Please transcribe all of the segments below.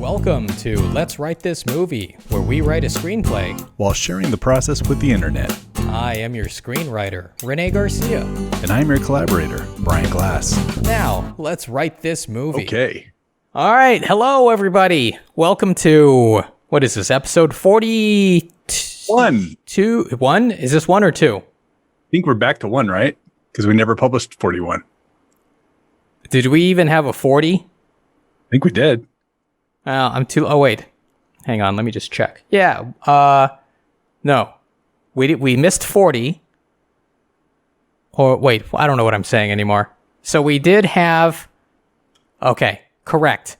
Welcome to Let's Write This Movie, where we write a screenplay while sharing the process with the internet. I am your screenwriter, René Garcia. And I'm your collaborator, Brian Glass. Now, let's write this movie. Okay. All right. Hello, everybody. Welcome to, what is this, episode 41? One? Is this one or two? I think we're back to one, right? Because we never published 41. Did we even have a 40? I think we did. Oh, wait. Hang on. Let me just check. Yeah. No. We missed 40. Or wait, I don't know what I'm saying anymore. So we did have... Okay. Correct.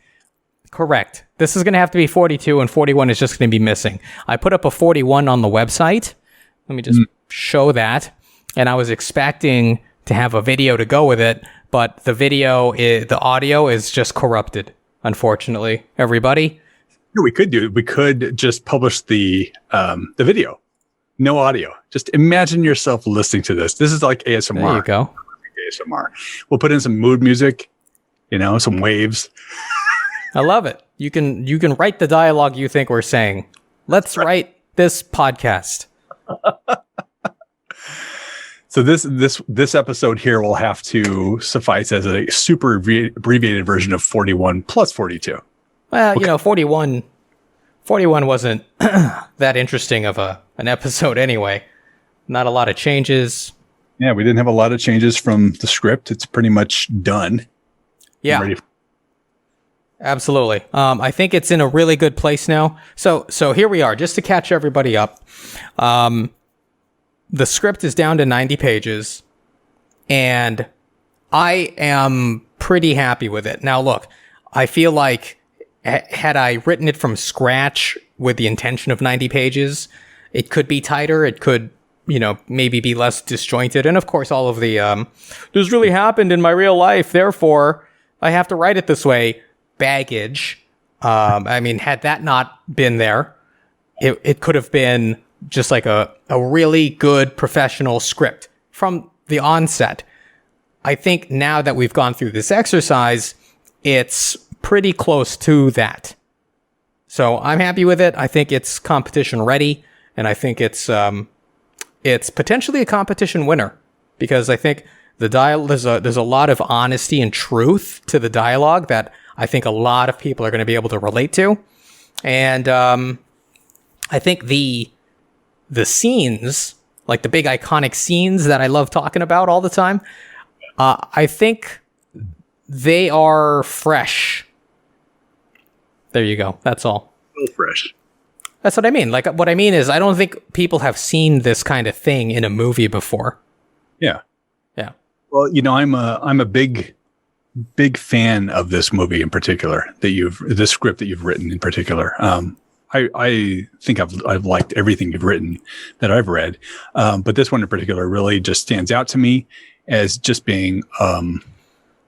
This is going to have to be 42, and 41 is just going to be missing. I put up a 41 on the website. Let me just show that. And I was expecting to have a video to go with it, but the audio is just corrupted, unfortunately. Everybody? We could just publish the video. No audio. Just imagine yourself listening to this. This is like ASMR. There you go. ASMR. We'll put in some mood music, some waves. I love it. You can write the dialogue you think we're saying. Let's write this podcast. So this episode here will have to suffice as a super abbreviated version of 41 plus 42. Well, okay. 41 wasn't that interesting of an episode anyway. Not a lot of changes. Yeah, we didn't have a lot of changes from the script. It's pretty much done. Yeah. Absolutely. I think it's in a really good place now. So here we are, just to catch everybody up. The script is down to 90 pages, and I am pretty happy with it. Now, look, I feel like had I written it from scratch with the intention of 90 pages, it could be tighter. It could, maybe be less disjointed. And of course, all of the, this really happened in my real life, therefore I have to write it this way, baggage. Had that not been there, it could have been just like a really good professional script from the onset. I think now that we've gone through this exercise, it's pretty close to that. So I'm happy with it. I think it's competition ready, and I think it's potentially a competition winner, because I think there's a lot of honesty and truth to the dialogue that I think a lot of people are going to be able to relate to. And I think the scenes, like the big iconic scenes that I love talking about all the time, I think they are fresh. There you go. That's all. Fresh. That's what I mean. Like, what I mean is, I don't think people have seen this kind of thing in a movie before. Yeah. Yeah. Well, I'm a big fan of this movie in particular, this script that you've written in particular. I think I've liked everything you've written that I've read. But this one in particular really just stands out to me as just being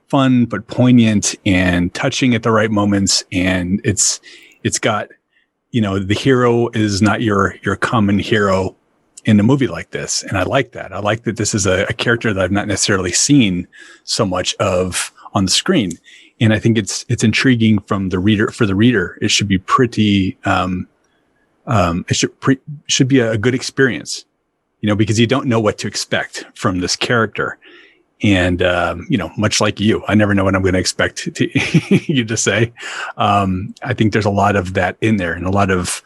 fun, but poignant and touching at the right moments. And it's got, the hero is not your common hero in a movie like this. And I like that. I like that this is a character that I've not necessarily seen so much of on the screen. And I think it's intriguing for the reader. It should be pretty, should be a good experience, because you don't know what to expect from this character. And, much like you, I never know what I'm going to expect you to say. I think there's a lot of that in there, and a lot of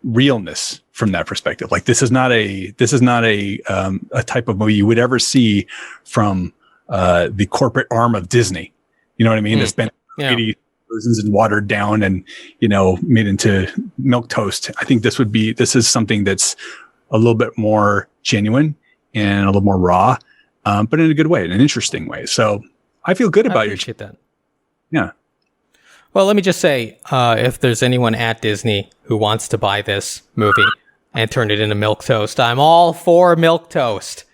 realness from that perspective. Like, this is not a type of movie you would ever see from, the corporate arm of Disney. You know what I mean? That's been 80 versions and watered down and, made into milquetoast. I think this is something that's a little bit more genuine and a little more raw, but in a good way, in an interesting way. So I feel good about I appreciate that. Yeah. Well, let me just say, if there's anyone at Disney who wants to buy this movie and turn it into milquetoast, I'm all for milquetoast.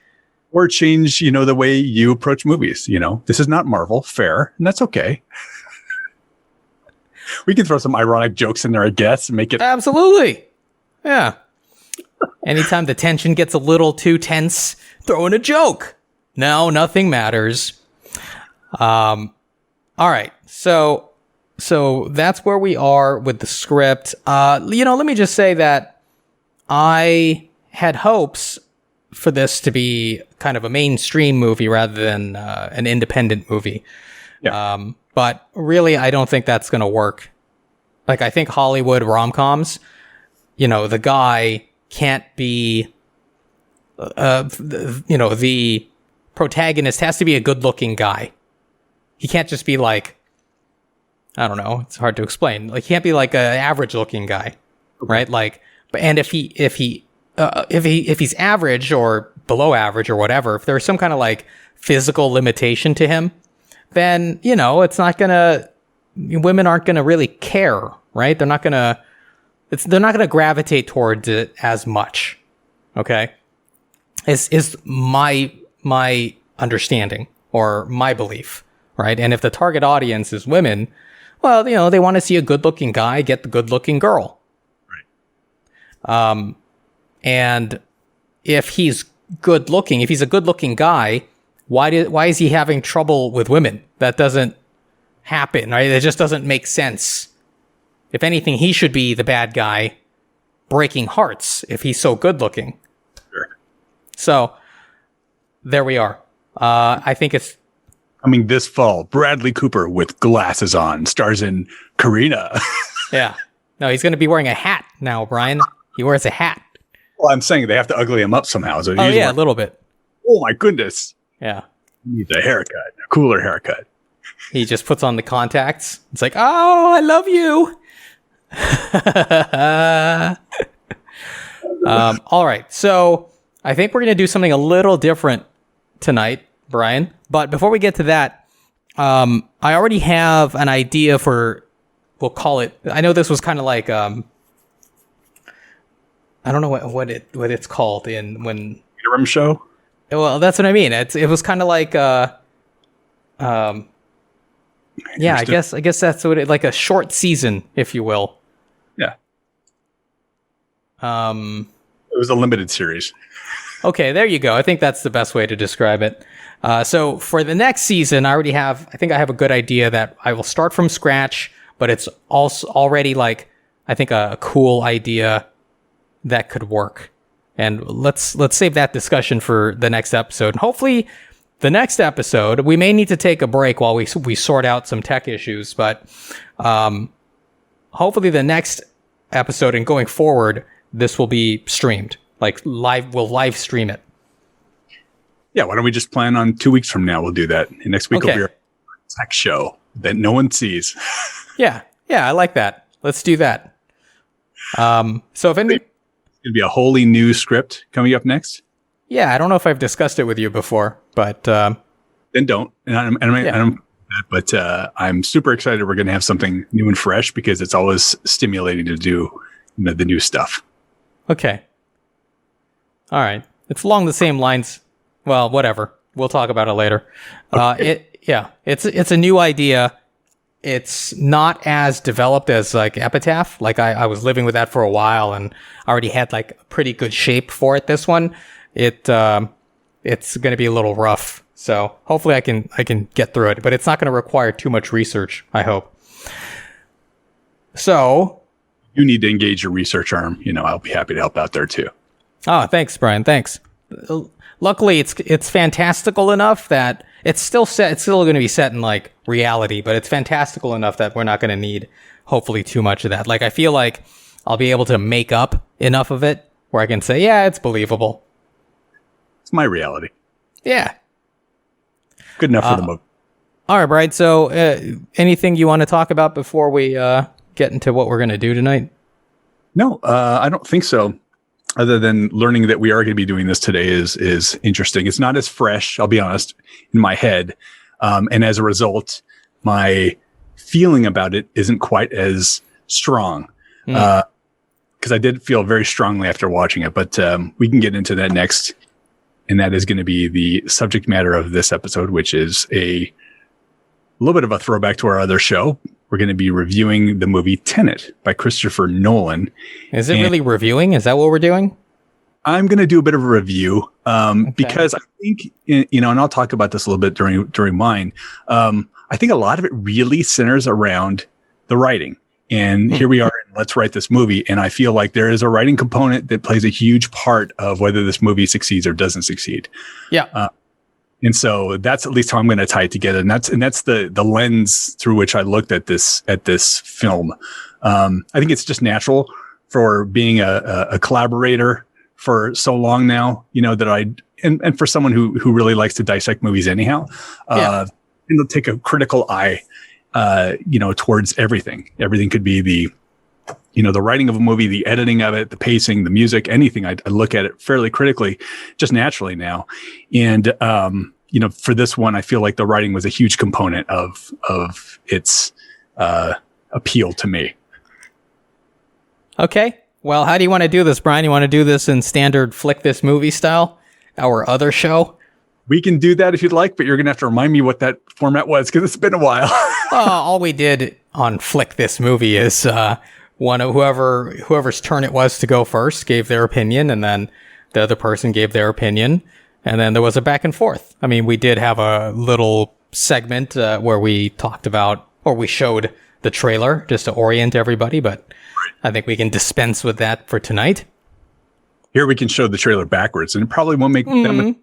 Or change, the way you approach movies. This is not Marvel, fair, and that's okay. We can throw some ironic jokes in there, I guess, and make it... Absolutely. Yeah. Anytime the tension gets a little too tense, throw in a joke. No, nothing matters. All right. So so that's where we are with the script. Let me just say that I had hopes for this to be kind of a mainstream movie rather than an independent movie. Yeah. But really, I don't think that's going to work. Like, I think Hollywood rom-coms, the guy can't be, the protagonist has to be a good-looking guy. He can't just be like, I don't know, it's hard to explain. Like, he can't be like an average-looking guy, right? Like, and if he's average or below average or whatever, if there's some kind of like physical limitation to him, then it's not gonna. Women aren't gonna really care, right? They're not gonna gravitate towards it as much. Okay, is my understanding or my belief, right? And if the target audience is women, well, they want to see a good-looking guy get the good-looking girl. Right. And if he's good-looking, if he's a good-looking guy, why is he having trouble with women? That doesn't happen, right? It just doesn't make sense. If anything, he should be the bad guy breaking hearts if he's so good-looking. Sure. So, there we are. I think it's coming this fall. Bradley Cooper with glasses on stars in Carina. Yeah. No, he's going to be wearing a hat now, Brian. He wears a hat. Well, I'm saying they have to ugly him up somehow. So a little bit. Oh my goodness. Yeah. He needs a haircut, a cooler haircut. He just puts on the contacts. It's like, oh, I love you. All right. So I think we're going to do something a little different tonight, Brian. But before we get to that, I already have an idea for, we'll call it, I know this was kind of like, I don't know what it's called in when Interim show. Well, that's what I mean. It was kind of like yeah, I guess that's what like a short season, if you will. Yeah. It was a limited series. Okay, there you go. I think that's the best way to describe it. So for the next season, I think I have a good idea that I will start from scratch, but it's also already like, I think a cool idea that could work. And let's save that discussion for the next episode. And hopefully the next episode, we may need to take a break while we sort out some tech issues, but hopefully the next episode and going forward, this will be streamed. Like we'll live stream it. Yeah, why don't we just plan on 2 weeks from now? We'll do that. And next week will be our tech show that no one sees. Yeah, I like that. Let's do that. So if any... It's going to be a wholly new script coming up next. Yeah, I don't know if I've discussed it with you before, but... Then don't. But I'm super excited we're going to have something new and fresh because it's always stimulating to do the new stuff. Okay. All right. It's along the same lines. Well, whatever. We'll talk about it later. Okay. It's a new idea. It's not as developed as like Epitaph. Like I was living with that for a while and I already had like a pretty good shape for it. This one, it's going to be a little rough. So hopefully I can get through it, but it's not going to require too much research, I hope. So you need to engage your research arm. I'll be happy to help out there too. Oh, thanks, Brian. Thanks. Luckily, it's fantastical enough that it's still going to be set in like reality, but it's fantastical enough that we're not going to need hopefully too much of that. Like I feel like I'll be able to make up enough of it where I can say, yeah, it's believable. It's my reality. Yeah. Good enough for the movie. All right, Brian. So anything you want to talk about before we get into what we're going to do tonight? No, I don't think so. Other than learning that we are going to be doing this today is interesting. It's not as fresh, I'll be honest, in my head. And as a result, my feeling about it isn't quite as strong. Because I did feel very strongly after watching it. But we can get into that next. And that is going to be the subject matter of this episode, which is a little bit of a throwback to our other show. We're going to be reviewing the movie Tenet by Christopher Nolan. Is it really reviewing? Is that what we're doing? I'm going to do a bit of a review because I think, and I'll talk about this a little bit during mine. I think a lot of it really centers around the writing. And here we are, and let's write this movie. And I feel like there is a writing component that plays a huge part of whether this movie succeeds or doesn't succeed. Yeah. And so that's at least how I'm going to tie it together. And that's the lens through which I looked at this film. I think it's just natural for being a collaborator for so long now, that and for someone who really likes to dissect movies anyhow, and take a critical eye, towards everything. Everything could be the writing of a movie, the editing of it, the pacing, the music, anything. I look at it fairly critically, just naturally now. And, for this one, I feel like the writing was a huge component of its appeal to me. Okay. Well, how do you want to do this, Brian? You want to do this in standard Flick This Movie style? Our other show? We can do that if you'd like, but you're going to have to remind me what that format was because it's been a while. All we did on Flick This Movie is one of whoever's turn it was to go first gave their opinion, and then the other person gave their opinion, and then there was a back and forth. I mean, we did have a little segment where we talked about, or we showed the trailer just to orient everybody, but I think we can dispense with that for tonight. Here we can show the trailer backwards, and it probably won't make them.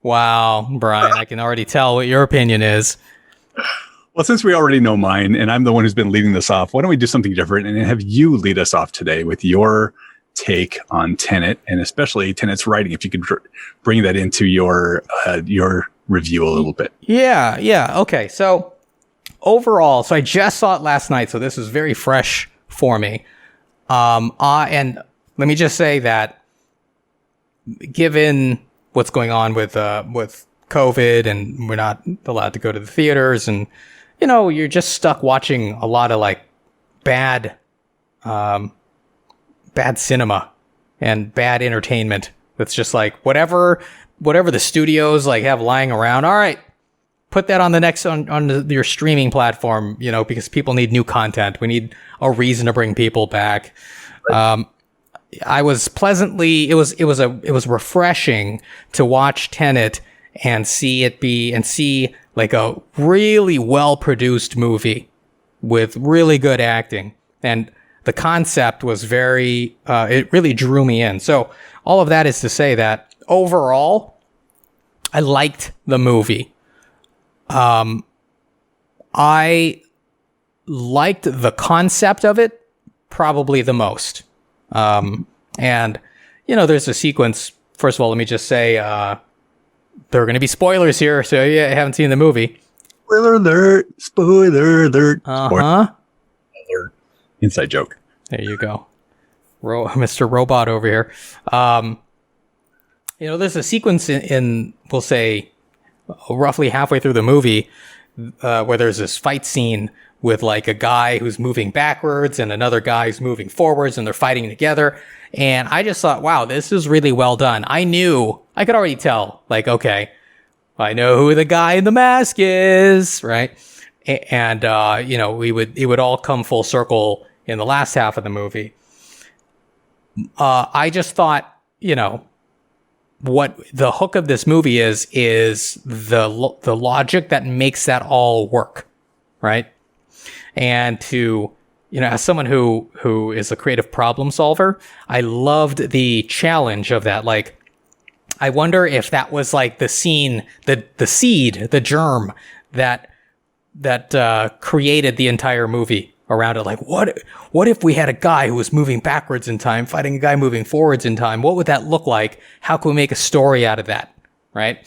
Wow, Brian, I can already tell what your opinion is. Well, since we already know mine, and I'm the one who's been leading this off, why don't we do something different and have you lead us off today with your take on Tenet, and especially Tenet's writing, if you could bring that into your review a little bit. Yeah. Okay, so overall, I just saw it last night, so this is very fresh for me. And let me just say that given what's going on with COVID, and we're not allowed to go to the theaters, and you're just stuck watching a lot of like bad cinema and bad entertainment. It's just like whatever the studios like have lying around. All right, put that on your streaming platform, because people need new content. We need a reason to bring people back. I was pleasantly, it was refreshing to watch Tenet and see like a really well-produced movie with really good acting. And the concept was it really drew me in. So all of that is to say that overall, I liked the movie. I liked the concept of it probably the most. And there's a sequence. First of all, let me just say, there are going to be spoilers here. So yeah, I haven't seen the movie. Spoiler alert. Spoiler alert. Uh-huh. Alert. Inside joke. There you go. Mr. Robot over here. There's a sequence in we'll say roughly halfway through the movie, where there's this fight scene with like a guy who's moving backwards and another guy who's moving forwards, and they're fighting together. And I just thought, wow, this is really well done. I could already tell, like, okay, I know who the guy in the mask is, right? And, it would all come full circle in the last half of the movie. I just thought, what the hook of this movie is the logic that makes that all work, right? And to, as someone who is a creative problem solver, I loved the challenge of that. Like, I wonder if that was like the scene, the seed, the germ that created the entire movie around it. Like, what if we had a guy who was moving backwards in time fighting a guy moving forwards in time? What would that look like? How can we make a story out of that? Right?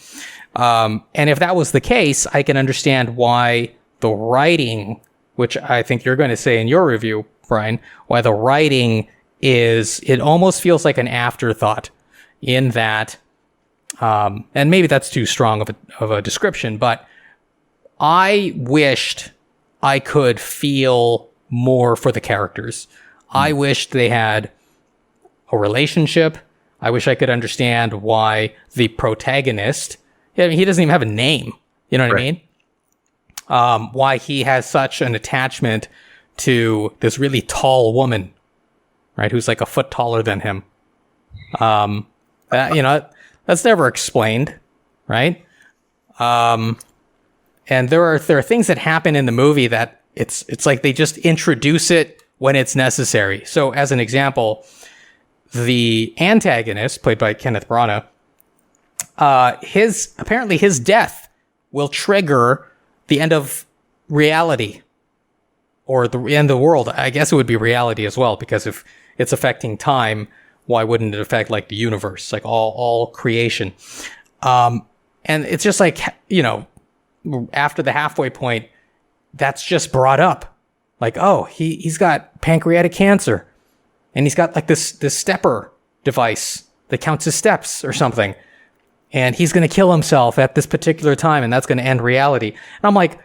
And if that was the case, I can understand why the writing, which I think you're going to say in your review, Brian, why the writing it almost feels like an afterthought in that, and maybe that's too strong of a description, but I wished I could feel more for the characters. I wished they had a relationship. I wish I could understand why the protagonist, he doesn't even have a name. You know what I mean? Why he has such an attachment to this really tall woman, right? Who's like a foot taller than him. That's never explained, right? And there are things that happen in the movie that It's like they just introduce it when it's necessary. So as an example, the antagonist, played by Kenneth Branagh, his death will trigger the end of reality, or the end of the world. I guess it would be reality as well, because if it's affecting time, why wouldn't it affect like the universe, like all creation? And it's just like, after the halfway point, that's just brought up. Like, oh, he's got pancreatic cancer, and he's got like this stepper device that counts his steps or something. And he's going to kill himself at this particular time, and that's going to end reality. And I'm like,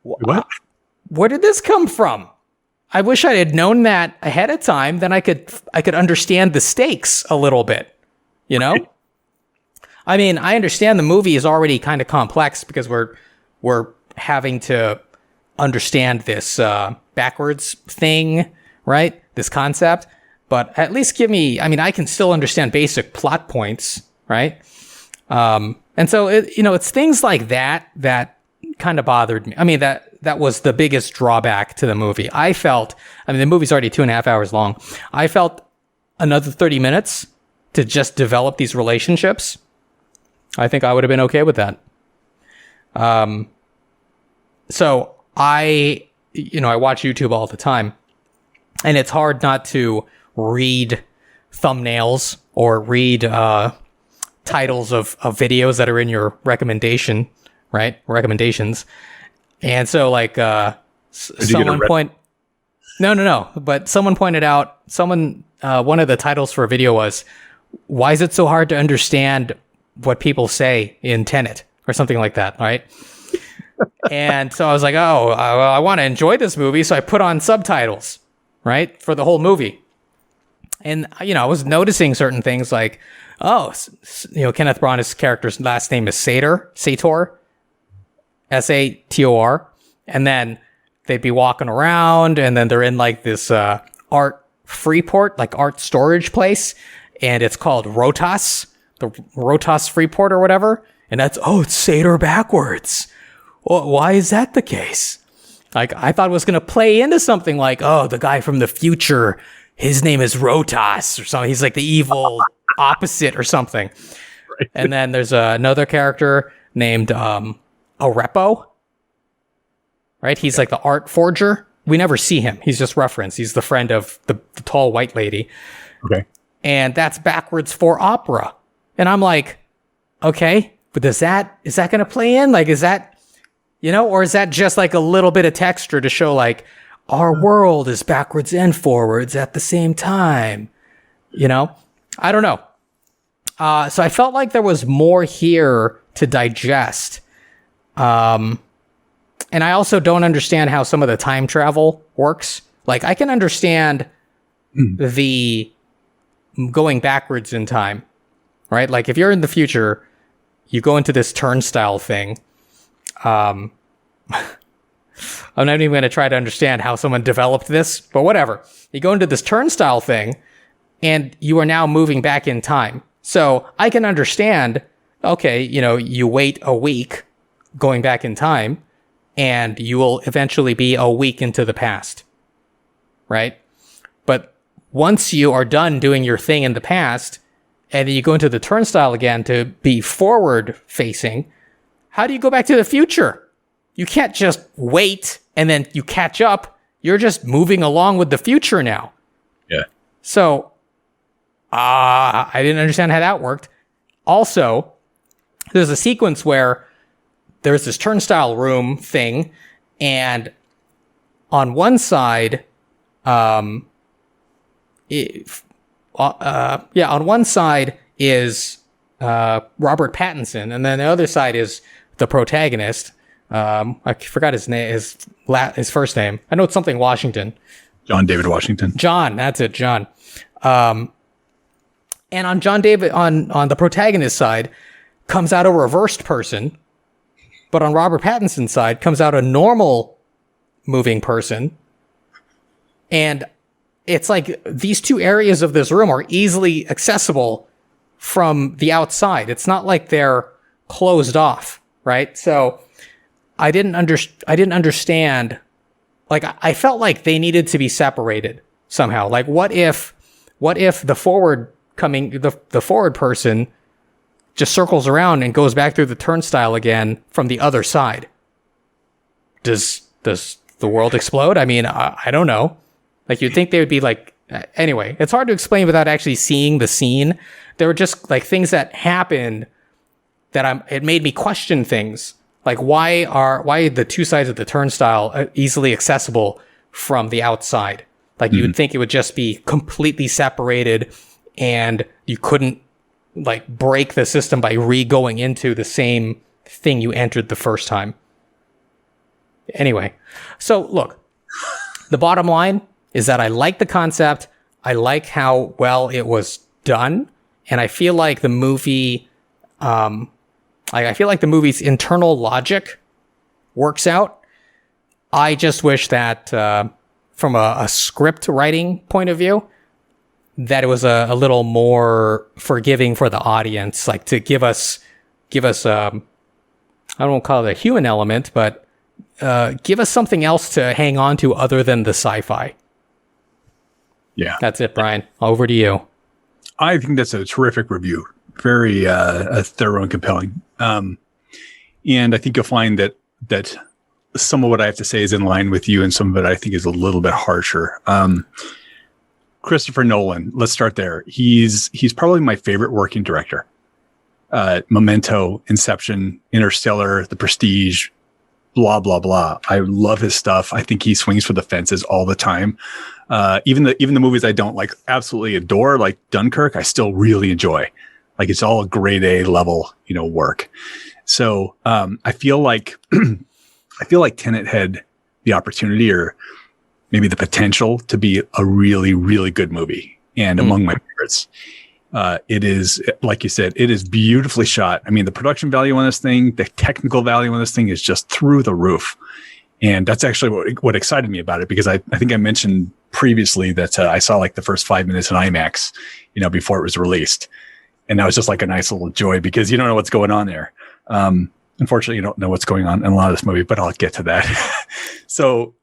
What? Where did this come from? I wish I had known that ahead of time. Then I could understand the stakes a little bit, Right. I mean, I understand the movie is already kind of complex because we're having to understand this backwards thing, right? This concept. But at least I can still understand basic plot points, right? And so, it's things like that kind of bothered me. I mean, that was the biggest drawback to the movie. The movie's already 2.5 hours long. I felt another 30 minutes to just develop these relationships. I think I would have been okay with that. So I watch YouTube all the time, and it's hard not to read thumbnails or read titles of recommendations And so like someone pointed out, one of the titles for a video was, why is it so hard to understand what people say in Tenet, or something like that, right? And so I was like, I want to enjoy this movie, so I put on subtitles, right, for the whole movie. And I was noticing certain things like, Kenneth Branagh's character's last name is Sator, Sator, and then they'd be walking around, and then they're in like this art Freeport, like art storage place, and it's called Rotas, the Rotas Freeport or whatever, and it's Sator backwards. Well, why is that the case? Like, I thought it was going to play into something like, the guy from the future, his name is Rotas or something. He's like the evil opposite or something. Right. And then there's another character named Arepo, right? He's like the art forger. We never see him. He's just referenced. He's the friend of the tall white lady. Okay. And that's backwards for opera. And I'm like, okay, but is that going to play in? Like, is that, or is that just like a little bit of texture to show like our world is backwards and forwards at the same time? I don't know. So I felt like there was more here to digest. And I also don't understand how some of the time travel works. Like, I can understand the going backwards in time, right? Like, if you're in the future, you go into this turnstile thing. I'm not even going to try to understand how someone developed this, but whatever. You go into this turnstile thing, and you are now moving back in time. So I can understand, okay, you wait a week going back in time, and you will eventually be a week into the past, right? But once you are done doing your thing in the past, and then you go into the turnstile again to be forward facing, how do you go back to the future? You can't just wait and then you catch up. You're just moving along with the future now. Yeah. So, I didn't understand how that worked. Also, there's a sequence where there's this turnstile room thing, and on one side, on one side is Robert Pattinson, and then the other side is the protagonist. I forgot his name, his first name. I know it's something Washington. John David Washington. John, that's it, John. And on John David, on the protagonist side, comes out a reversed person, but on Robert Pattinson's side comes out a normal moving person. And it's like these two areas of this room are easily accessible from the outside. It's not like they're closed off, right? So I didn't understand like I felt like they needed to be separated somehow. Like what if the forward person just circles around and goes back through the turnstile again from the other side? Does the world explode? I mean, I don't know. Like, you'd think they would be like, anyway, it's hard to explain without actually seeing the scene. There were just like things that happened that it made me question things. Like, why are the two sides of the turnstile easily accessible from the outside? Like, you would think it would just be completely separated and you couldn't like break the system by going into the same thing you entered the first time. Anyway, so look, the bottom line is that I like the concept. I like how well it was done. And I feel like the movie, I feel like the movie's internal logic works out. I just wish that, from a script writing point of view, that it was a little more forgiving for the audience, like to give us, I don't want to call it a human element, but give us something else to hang on to other than the sci-fi. Yeah. That's it, Brian. Over to you. I think that's a terrific review. Very thorough and compelling. And I think you'll find that some of what I have to say is in line with you, and some of it I think is a little bit harsher. Christopher Nolan, let's start there. He's probably my favorite working director. Memento, Inception, Interstellar, The Prestige, blah, blah, blah. I love his stuff. I think he swings for the fences all the time. Even the movies I don't like absolutely adore, like Dunkirk, I still really enjoy. Like, it's all grade A level, work. So, I feel like Tenet had the opportunity, or maybe the potential, to be a really, really good movie, and among my favorites. It is, like you said, it is beautifully shot. I mean, the production value on this thing, the technical value on this thing is just through the roof. And that's actually what excited me about it, because I think I mentioned previously that I saw like the first 5 minutes in IMAX, before it was released. And that was just like a nice little joy, because you don't know what's going on there. Unfortunately, you don't know what's going on in a lot of this movie, but I'll get to that. So,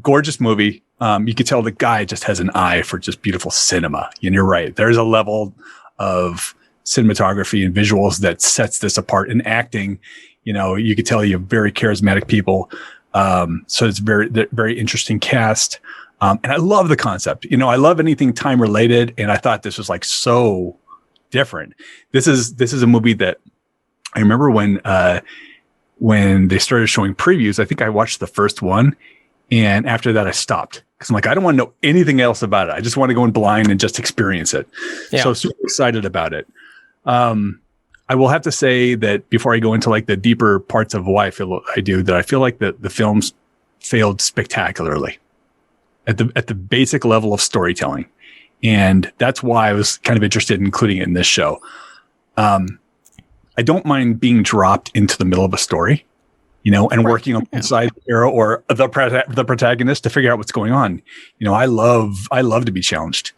gorgeous movie. You could tell the guy just has an eye for just beautiful cinema. And you're right. There's a level of cinematography and visuals that sets this apart. In acting, you could tell you have very charismatic people. So it's very, very interesting cast. And I love the concept. I love anything time related. And I thought this was like so different. This is a movie that I remember when they started showing previews. I think I watched the first one, and after that I stopped, because I'm like, I don't want to know anything else about it. I just want to go in blind and just experience it. Yeah. So super excited about it. I will have to say that before I go into like the deeper parts of why I feel what I do, that I feel like the films failed spectacularly at the basic level of storytelling. And that's why I was kind of interested in including it in this show. I don't mind being dropped into the middle of a story, and working on one side of the hero or the protagonist to figure out what's going on. I love to be challenged.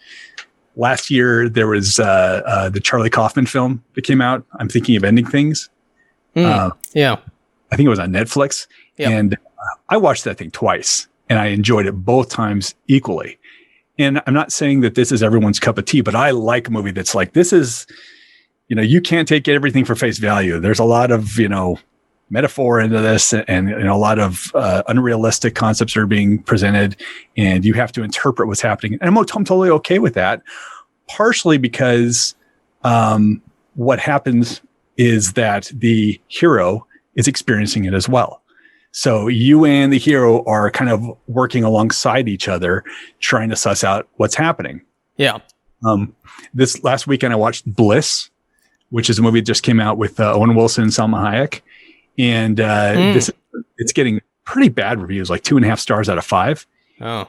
Last year, there was the Charlie Kaufman film that came out, I'm Thinking of Ending Things. Yeah. I think it was on Netflix. Yep. And I watched that thing twice, and I enjoyed it both times equally. And I'm not saying that this is everyone's cup of tea, but I like a movie that's like, this is, you can't take everything for face value. There's a lot of, metaphor into this, and a lot of unrealistic concepts are being presented, and you have to interpret what's happening. And I'm totally okay with that, partially because what happens is that the hero is experiencing it as well. So you and the hero are kind of working alongside each other, trying to suss out what's happening. Yeah. This last weekend, I watched Bliss, which is a movie that just came out with Owen Wilson and Salma Hayek. And it's getting pretty bad reviews, like 2.5 stars out of 5. Oh.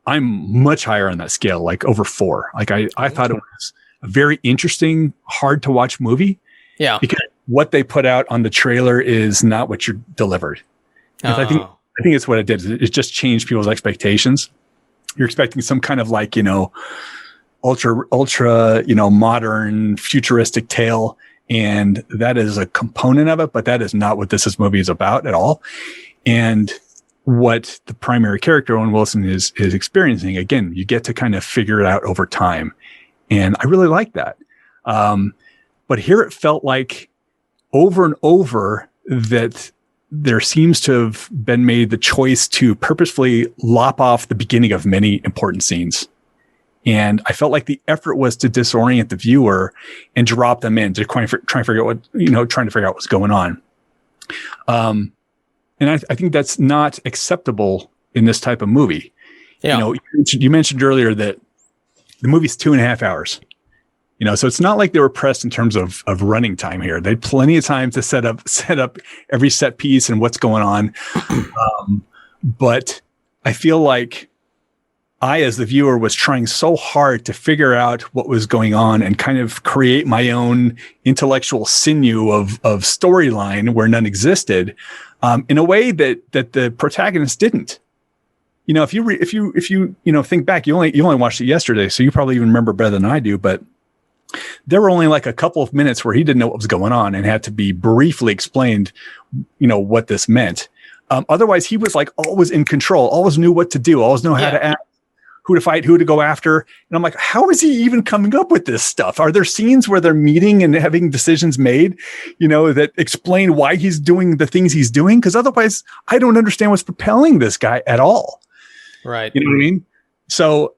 I'm much higher on that scale, like over 4. Like I thought it was a very interesting, hard to watch movie. Yeah. Because what they put out on the trailer is not what you're delivered. I think it's what it did. It just changed people's expectations. You're expecting some kind of like, ultra, modern futuristic tale. And that is a component of it, but that is not what this movie is about at all. And what the primary character, Owen Wilson, is experiencing. Again, you get to kind of figure it out over time. And I really like that. But here it felt like over and over that there seems to have been made the choice to purposefully lop off the beginning of many important scenes. And I felt like the effort was to disorient the viewer and drop them in to try and figure out trying to figure out what's going on. And I think that's not acceptable in this type of movie. Yeah. You mentioned earlier that the movie's 2.5 hours. So it's not like they were pressed in terms of running time here. They had plenty of time to set up every set piece and what's going on. But I feel like I, as the viewer, was trying so hard to figure out what was going on and kind of create my own intellectual sinew of storyline where none existed, in a way that the protagonist didn't. If you think back, you only watched it yesterday, so you probably even remember better than I do. But there were only like a couple of minutes where he didn't know what was going on and had to be briefly explained, what this meant. Otherwise, he was like always in control, always knew what to do, always know how to act, who to fight, who to go after. And I'm like, how is he even coming up with this stuff? Are there scenes where they're meeting and having decisions made, that explain why he's doing the things he's doing? Because otherwise, I don't understand what's propelling this guy at all. Right. You know what I mean? So,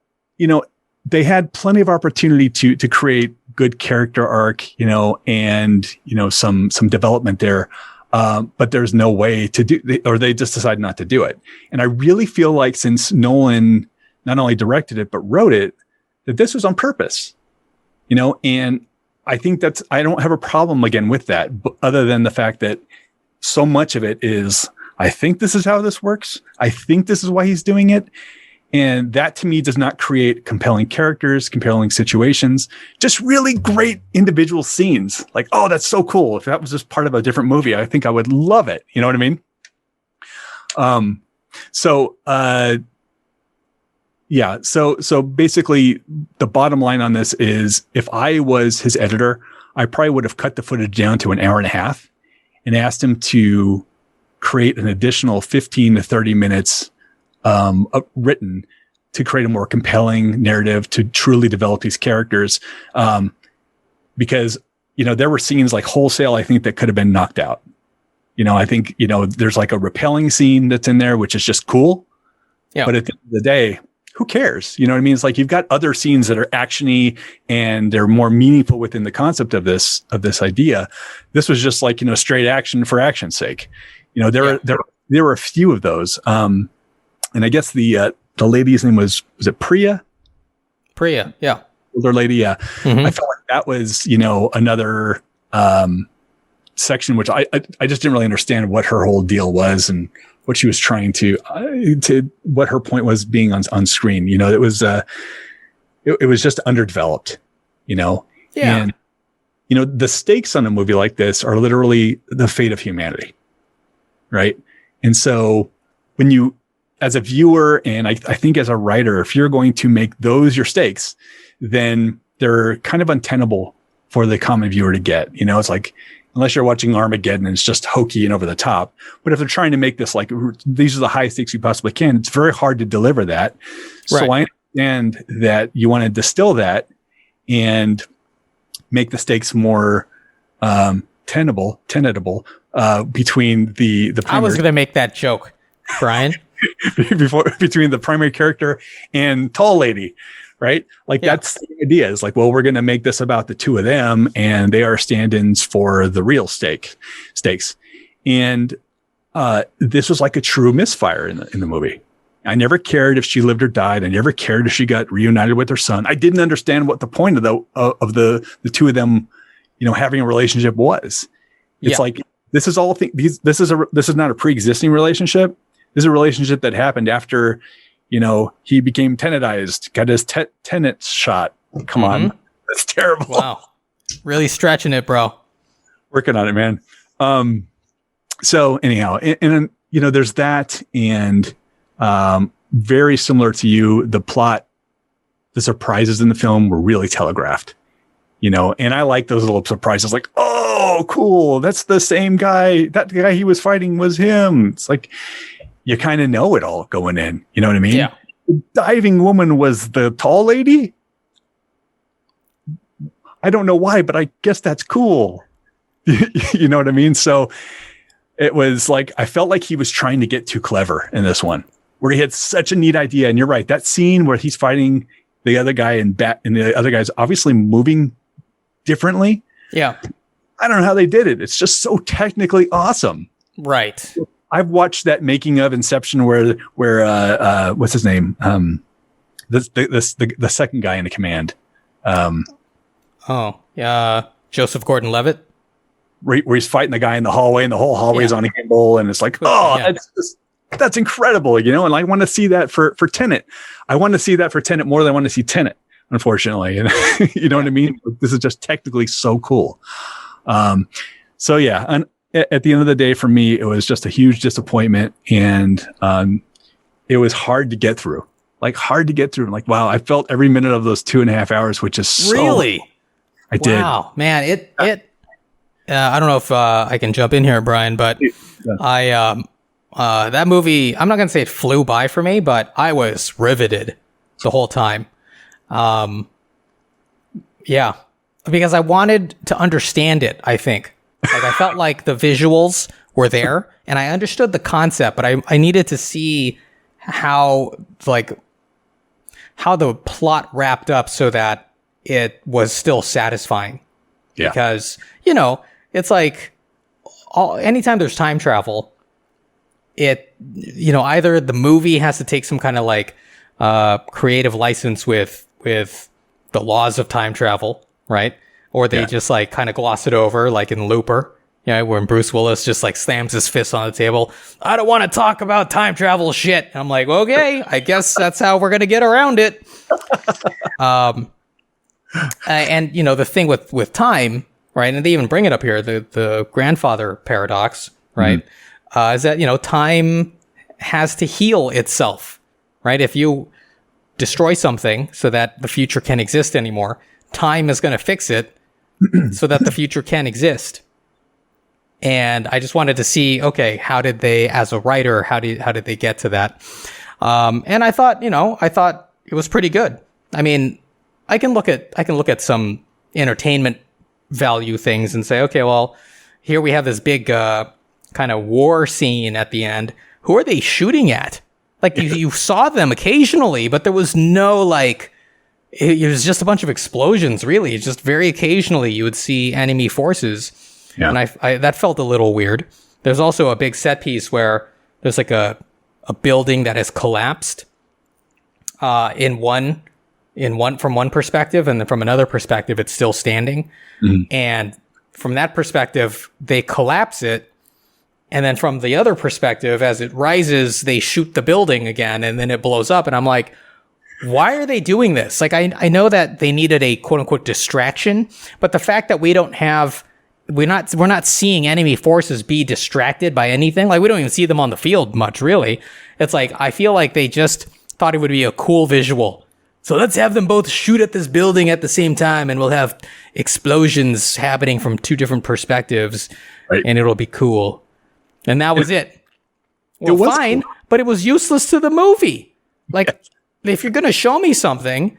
they had plenty of opportunity to create good character arc, and, some development there. But there's no way to do, or they just decided not to do it. And I really feel like since Nolan not only directed it, but wrote it, that this was on purpose, and I think I don't have a problem again with that, other than the fact that so much of it is, I think this is how this works. I think this is why he's doing it. And that to me does not create compelling characters, compelling situations, just really great individual scenes. Like, oh, that's so cool. If that was just part of a different movie, I think I would love it. You know what I mean? So basically the bottom line on this is, if I was his editor, I probably would have cut the footage down to 1.5 hours and asked him to create an additional 15 to 30 minutes written to create a more compelling narrative, to truly develop these characters. Because, there were scenes like wholesale, I think, that could have been knocked out. I think, there's like a repelling scene that's in there, which is just cool. Yeah. But at the end of the day, who cares? You know what I mean? It's like, you've got other scenes that are actiony and they're more meaningful within the concept of this idea. This was just like, straight action for action's sake. There were a few of those. And I guess the lady's name was it Priya? Priya, yeah. Older lady, yeah. Mm-hmm. I felt like that was, another section which I just didn't really understand what her whole deal was and what she was trying to what her point was being on screen. It was just underdeveloped, Yeah. And, the stakes on a movie like this are literally the fate of humanity, right? And so when you, as a viewer, and I think as a writer, if you're going to make those your stakes, then they're kind of untenable for the common viewer to get. It's like, unless you're watching Armageddon and it's just hokey and over the top. But if they're trying to make this like, these are the highest stakes you possibly can, it's very hard to deliver that. Right. So I understand that you want to distill that and make the stakes more tenable between the primary. I was going to make that joke, Brian. Between the primary character and tall lady, right? Like, that's the idea. Is like, well, we're going to make this about the two of them, and they are stand-ins for the real stakes. And this was like a true misfire in the movie. I never cared if she lived or died. I never cared if she got reunited with her son. I didn't understand what the point of the two of them, having a relationship was. It's like, this is all this is not a pre-existing relationship. This is a relationship that happened after, he became Tenetized, got his Tenet shot. Come on. That's terrible. Wow. Really stretching it, bro. Working on it, man. So anyhow, and there's that, and very similar to you, the plot, the surprises in the film were really telegraphed, and I like those little surprises, like, oh, cool. That's the same guy. That guy he was fighting was him. It's like, you kind of know it all going in. You know what I mean? Yeah. The diving woman was the tall lady. I don't know why, but I guess that's cool. You know what I mean? So it was like, I felt like he was trying to get too clever in this one, where he had such a neat idea. And you're right. That scene where he's fighting the other guy and the other guy's obviously moving differently. Yeah. I don't know how they did it. It's just so technically awesome. Right. I've watched that making of Inception where what's his name? The second guy in the command. Joseph Gordon-Levitt. Where he's fighting the guy in the hallway and the whole hallway's on a gimbal, and it's like, that's incredible, you know? And I want to see that for Tenet. I want to see that for Tenet more than I want to see Tenet, unfortunately. And you know what I mean? This is just technically so cool. So yeah, and at the end of the day, for me, it was just a huge disappointment, and it was hard to get through. Like, wow, I felt every minute of those 2.5 hours, which is so... Really? I did. Wow, man, it I don't know if I can jump in here, Brian, but that movie, I'm not going to say it flew by for me, but I was riveted the whole time. Yeah, because I wanted to understand it, I think. Like, I felt like the visuals were there, and I understood the concept, but I needed to see how the plot wrapped up so that it was still satisfying. Yeah. Because, it's like anytime there's time travel, either the movie has to take some kind of like creative license with the laws of time travel, right? Or they just like kind of gloss it over, like in Looper, when Bruce Willis just like slams his fist on the table. I don't want to talk about time travel shit. And I'm like, okay, I guess that's how we're going to get around it. And the thing with time, right? And they even bring it up here, the grandfather paradox, right? Is that, time has to heal itself, right? If you destroy something so that the future can't exist anymore, time is going to fix it so that the future can exist. And I just wanted to see, okay, how did they, as a writer, how did they get to that? And I thought it was pretty good. I mean, I can look at some entertainment value things and say, okay, well, here we have this big kind of war scene at the end. Who are they shooting at? Like you saw them occasionally, but there was no like. It was just a bunch of explosions, really. Just very occasionally you would see enemy forces. Yeah. And I that felt a little weird. There's also a big set piece where there's like a building that has collapsed from one perspective, and then from another perspective it's still standing. Mm-hmm. And from that perspective they collapse it, and then from the other perspective, as it rises, they shoot the building again, and then it blows up. And I'm like, why are they doing this? Like, I know that they needed a quote unquote distraction, but the fact that we're not seeing enemy forces be distracted by anything. Like, we don't even see them on the field much, really. It's like, I feel like they just thought it would be a cool visual. So let's have them both shoot at this building at the same time, and we'll have explosions happening from two different perspectives, right, and it'll be cool. And that was it. Well, fine, cool, but it was useless to the movie. Like, if you're going to show me something,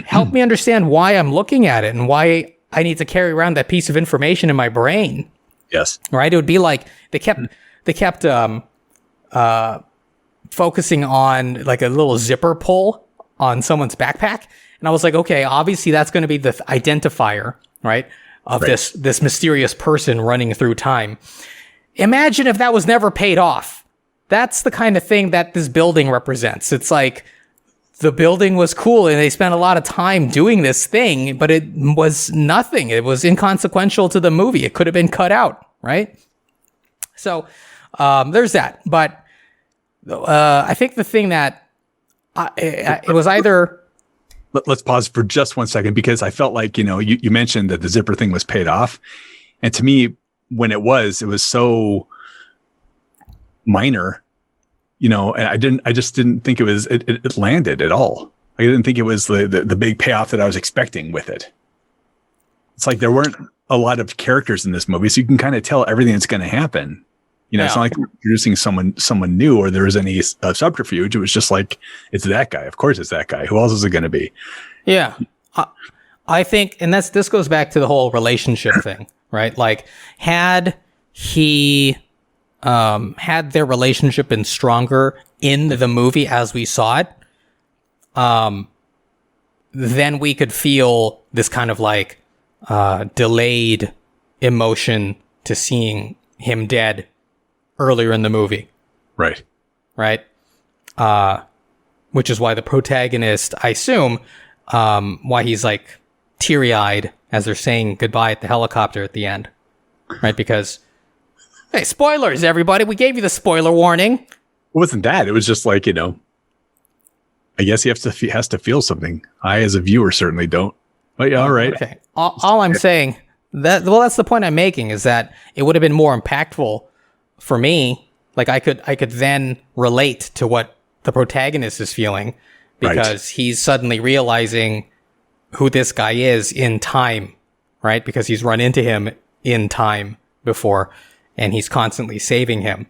help me understand why I'm looking at it and why I need to carry around that piece of information in my brain. Yes. Right? It would be like they kept focusing on like a little zipper pull on someone's backpack. And I was like, okay, obviously that's going to be the identifier, right, of this mysterious person running through time. Imagine if that was never paid off. That's the kind of thing that this building represents. It's like, the building was cool and they spent a lot of time doing this thing, but it was nothing. It was inconsequential to the movie. It could have been cut out, right? So there's that. But I think the thing that it was either... Let's pause for just 1 second, because I felt like, you mentioned that the zipper thing was paid off. And to me, when it was so minor. And I just didn't think it landed at all. I didn't think it was the big payoff that I was expecting with it. It's like there weren't a lot of characters in this movie, so you can kind of tell everything that's going to happen, It's not like they're introducing someone new or there was any subterfuge. It was just like, it's that guy. Of course it's that guy. Who else is it going to be? Yeah. I think, and this goes back to the whole relationship thing, right? Like, had their relationship been stronger in the movie as we saw it, then we could feel this kind of like delayed emotion to seeing him dead earlier in the movie. Right. Which is why the protagonist, I assume, why he's like teary-eyed as they're saying goodbye at the helicopter at the end. Right? Because, hey, spoilers, everybody. We gave you the spoiler warning. It wasn't that. It was just like, I guess he has to feel something. I, as a viewer, certainly don't. But yeah, all right. Okay. All I'm saying, that's the point I'm making, is that it would have been more impactful for me. Like, I could then relate to what the protagonist is feeling, because he's suddenly realizing who this guy is in time, right? Because he's run into him in time before, and he's constantly saving him.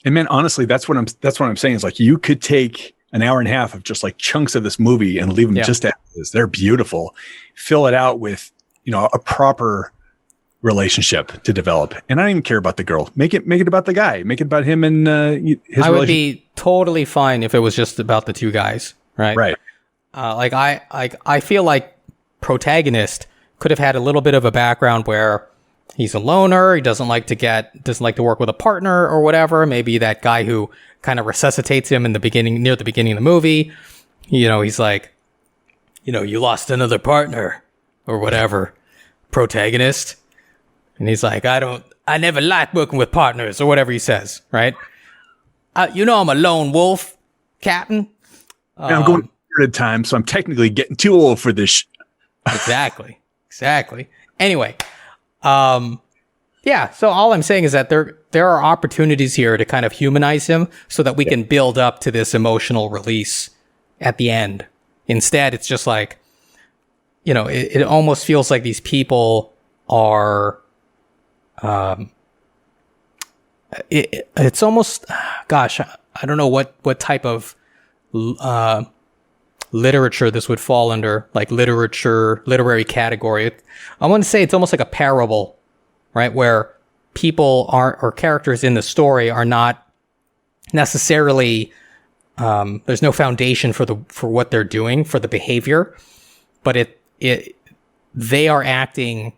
And man, honestly, that's what I'm saying is, like, you could take an hour and a half of just like chunks of this movie and leave them just as is. They're beautiful. Fill it out with, a proper relationship to develop. And I don't even care about the girl. Make it about the guy. Make it about him and his. I would be totally fine if it was just about the two guys, right? Right. I feel like protagonist could have had a little bit of a background where he's a loner. He doesn't like to work with a partner or whatever. Maybe that guy who kind of resuscitates him near the beginning of the movie. He's like, you lost another partner or whatever, protagonist. And he's like, I never liked working with partners or whatever he says, right? I'm a lone wolf, Captain. I'm going at a time, so I'm technically getting too old for this. Exactly. Anyway, so all I'm saying is that there are opportunities here to kind of humanize him so that we can build up to this emotional release at the end. Instead, it's just like, it almost feels like these people are, it's almost, gosh, I don't know what type of, literature this would fall under, like literary category. I want to say it's almost like a parable, right? Where people or characters in the story are not necessarily, there's no foundation for what they're doing, for the behavior, but they are acting,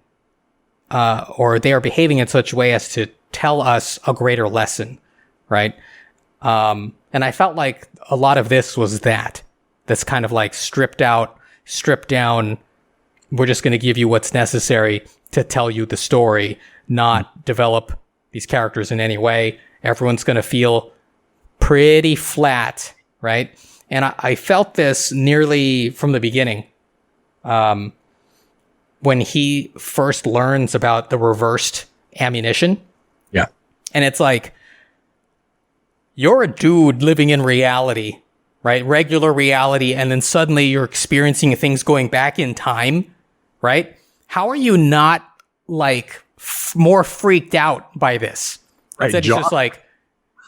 or they are behaving in such a way as to tell us a greater lesson, right? And I felt like a lot of this was that's kind of like stripped down. We're just going to give you what's necessary to tell you the story, not develop these characters in any way. Everyone's going to feel pretty flat, right? And I felt this nearly from the beginning. When he first learns about the reversed ammunition. Yeah. And it's like, you're a dude living in reality, right? Regular reality. And then suddenly you're experiencing things going back in time, right? How are you not like more freaked out by this? Right. Instead,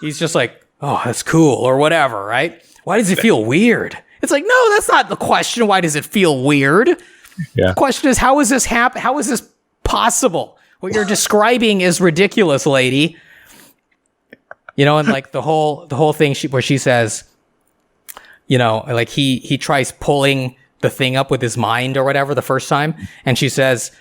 he's just like, oh, that's cool or whatever, right? Why does it feel weird? It's like, no, that's not the question. Why does it feel weird? Yeah. The question is, how is this how is this possible? What you're describing is ridiculous, lady. And like the whole thing where she says, like he tries pulling the thing up with his mind or whatever the first time, and she says,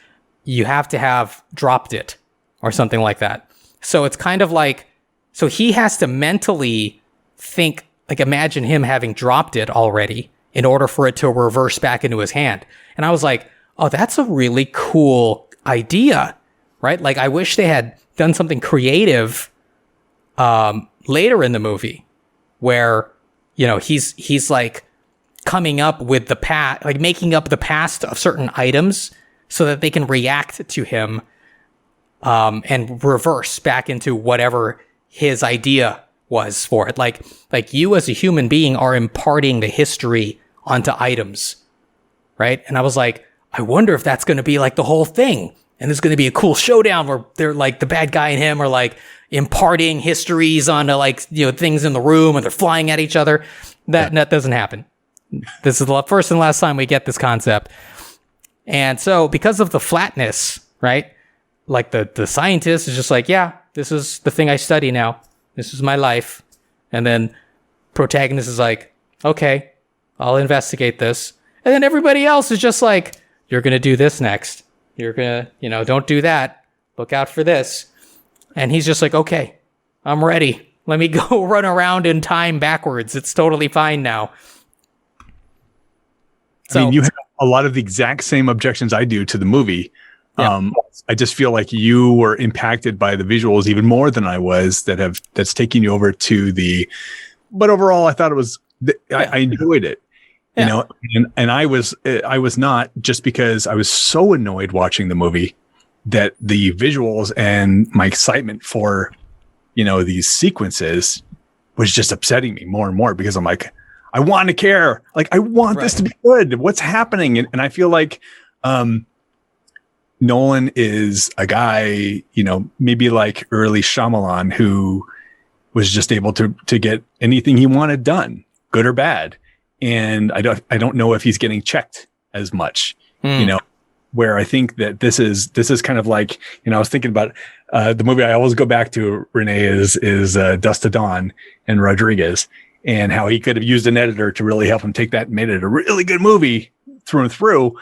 you have to have dropped it or something like that. So it's kind of like, so he has to mentally think, like imagine him having dropped it already in order for it to reverse back into his hand. And I was like, oh, that's a really cool idea, right? Like, I wish they had done something creative later in the movie where, he's like coming up with the past, like making up the past of certain items so that they can react to him and reverse back into whatever his idea was for it. Like you as a human being are imparting the history onto items, right? And I was like, I wonder if that's going to be like the whole thing and there's going to be a cool showdown where they're like the bad guy and him are like imparting histories onto like, things in the room and they're flying at each other. That doesn't happen. This is the first and last time we get this concept. And so because of the flatness, right? Like the scientist is just like, yeah, this is the thing I study now. This is my life. And then protagonist is like, okay, I'll investigate this. And then everybody else is just like, you're going to do this next. You're going to, don't do that. Look out for this. And he's just like, okay, I'm ready. Let me go run around in time backwards. It's totally fine now. I mean, you have a lot of the exact same objections I do to the movie. Yeah. I just feel like you were impacted by the visuals even more than I was. That's taking you over to but overall, I thought it was. I enjoyed it, and I was not, just because I was so annoyed watching the movie that the visuals and my excitement for, these sequences was just upsetting me more and more, because I'm like, I want to care. Like, I want this to be good. What's happening? And I feel like, Nolan is a guy, maybe like early Shyamalan, who was just able to get anything he wanted done, good or bad. And I don't know if he's getting checked as much, where I think that this is kind of like, I was thinking about the movie I always go back to, Renee, is Dust to Dawn and Rodriguez, and how he could have used an editor to really help him take that and made it a really good movie through and through.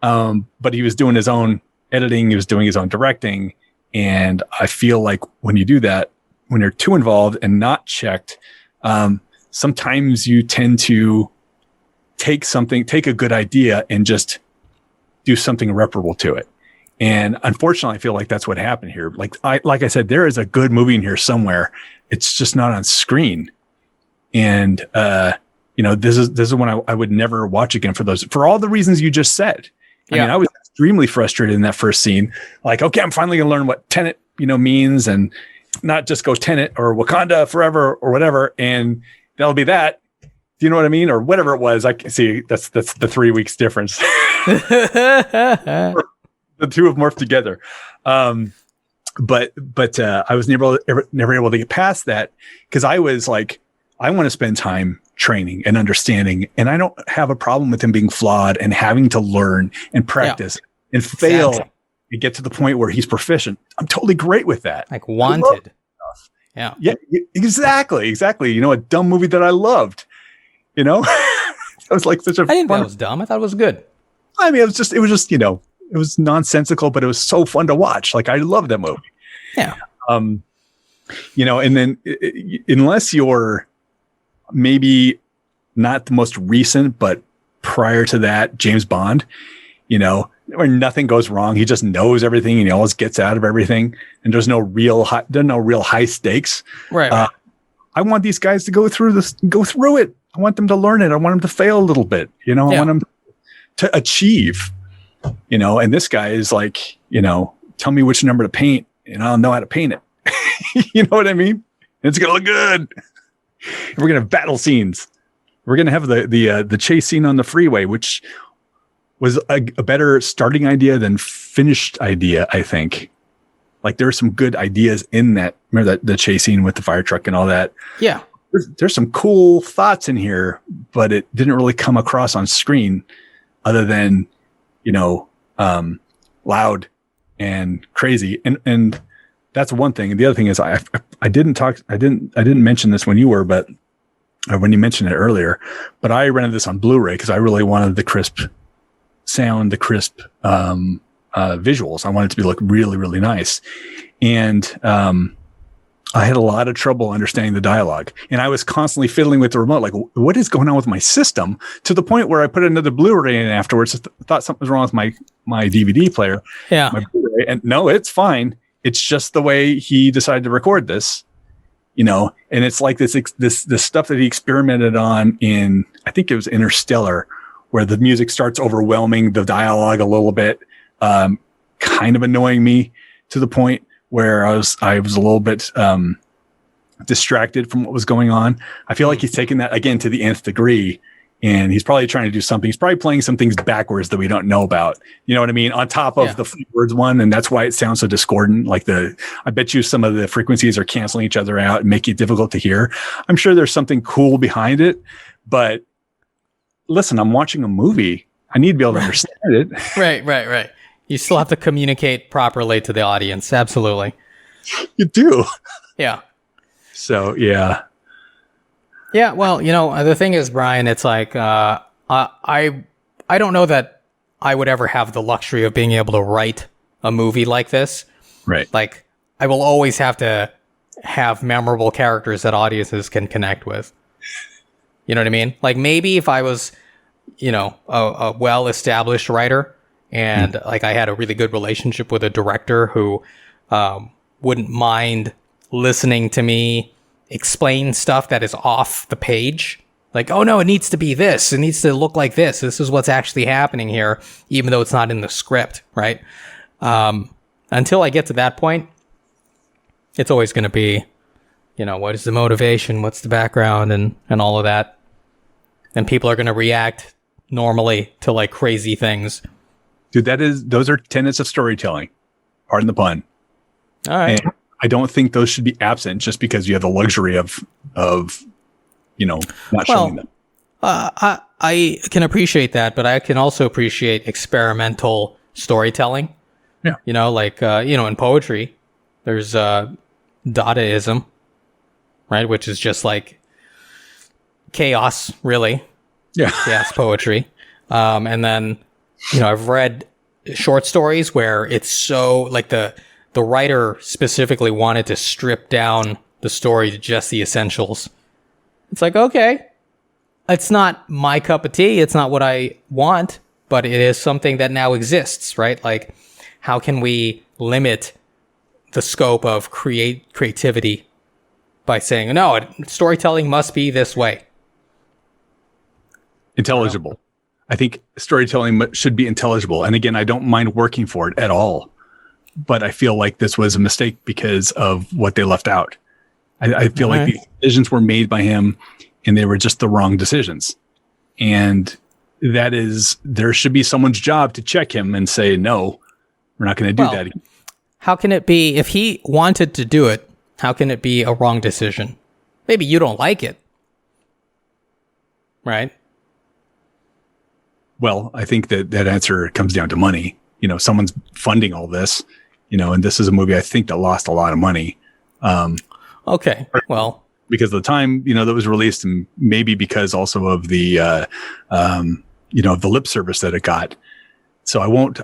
But he was doing his own editing, he was doing his own directing. And I feel like when you do that, when you're too involved and not checked, sometimes you tend to take a good idea and just do something irreparable to it. And unfortunately, I feel like that's what happened here. Like I said, there is a good movie in here somewhere. It's just not on screen. And, this is when I would never watch again for all the reasons you just said. I mean, I was extremely frustrated in that first scene. Like, okay, I'm finally going to learn what Tenet, means, and not just go Tenet or Wakanda forever or whatever. And that'll be that. Do you know what I mean? Or whatever it was. I can see that's the 3 weeks difference. The two have morphed together. But I was never able to get past that, because I was like, I want to spend time training and understanding, and I don't have a problem with him being flawed and having to learn and practice and fail and get to the point where he's proficient. I'm totally great with that. Like Wanted. Yeah, exactly. A dumb movie that I loved. That was like such a. I didn't think that was dumb. I thought it was good. I mean, it was just it was nonsensical, but it was so fun to watch. Like, I love that movie. Yeah. And then unless you're maybe not the most recent, but prior to that, James Bond, where nothing goes wrong. He just knows everything and he always gets out of everything, and there's no real high stakes. Right. I want these guys to go through it. I want them to learn it. I want them to fail a little bit. I want them to achieve, and this guy is like, tell me which number to paint and I'll know how to paint it. You know what I mean? It's going to look good. We're going to have battle scenes. We're going to have the chase scene on the freeway, which was a better starting idea than finished idea, I think. Like, there are some good ideas in that. Remember that the chase scene with the fire truck and all that? Yeah. There's some cool thoughts in here, but it didn't really come across on screen other than, loud and crazy. And that's one thing. And the other thing is I didn't mention this when you were, but when you mentioned it earlier, but I rented this on Blu-ray because I really wanted the crisp sound, the crisp, visuals. I wanted it to look really, really nice. And, I had a lot of trouble understanding the dialogue, and I was constantly fiddling with the remote. Like, what is going on with my system, to the point where I put another Blu-ray in afterwards. Thought something was wrong with my DVD player. Yeah. My Blu-ray, and no, it's fine. It's just the way he decided to record this, and it's like this stuff that he experimented on in, I think it was Interstellar, where the music starts overwhelming the dialogue a little bit, kind of annoying me to the point where I was a little bit distracted from what was going on. I feel like he's taken that again to the nth degree, And he's probably trying to do something. He's probably playing some things backwards that we don't know about. You know what I mean? On top of the words one. And that's why it sounds so discordant. Like I bet you some of the frequencies are canceling each other out and make it difficult to hear. I'm sure there's something cool behind it. But listen, I'm watching a movie. I need to be able to understand it. Right. You still have to communicate properly to the audience. Absolutely. You do. Yeah. So, yeah. Yeah, well, the thing is, Brian, it's like I don't know that I would ever have the luxury of being able to write a movie like this. Right. Like, I will always have to have memorable characters that audiences can connect with. You know what I mean? Like, maybe if I was, a well-established writer and like I had a really good relationship with a director who wouldn't mind listening to me explain stuff that is off the page. Like, oh no, it needs to be this. It needs to look like this. This is what's actually happening here, even though it's not in the script, right? Until I get to that point, it's always going to be, what is the motivation? What's the background and all of that? And people are going to react normally to like crazy things. Dude, those are tenets of storytelling. Pardon the pun. All right. And I don't think those should be absent just because you have the luxury of not showing them. I can appreciate that, but I can also appreciate experimental storytelling. Yeah. In poetry, there's Dadaism, right? Which is just like chaos, really. Yeah. Chaos poetry. And then, I've read short stories where it's so like the writer specifically wanted to strip down the story to just the essentials. It's like, okay, it's not my cup of tea. It's not what I want, but it is something that now exists, right? Like, how can we limit the scope of creativity by saying, no, storytelling must be this way? Intelligible. I think storytelling should be intelligible. And again, I don't mind working for it at all. But I feel like this was a mistake because of what they left out. I feel like these decisions were made by him and they were just the wrong decisions. And there should be someone's job to check him and say, no, we're not going to do that again. How can it be, if he wanted to do it, how can it be a wrong decision? Maybe you don't like it. Right? Well, I think that answer comes down to money. Someone's funding all this. And this is a movie I think that lost a lot of money. Okay, well, because of the time, that was released, and maybe because also of the, the lip service that it got. So I won't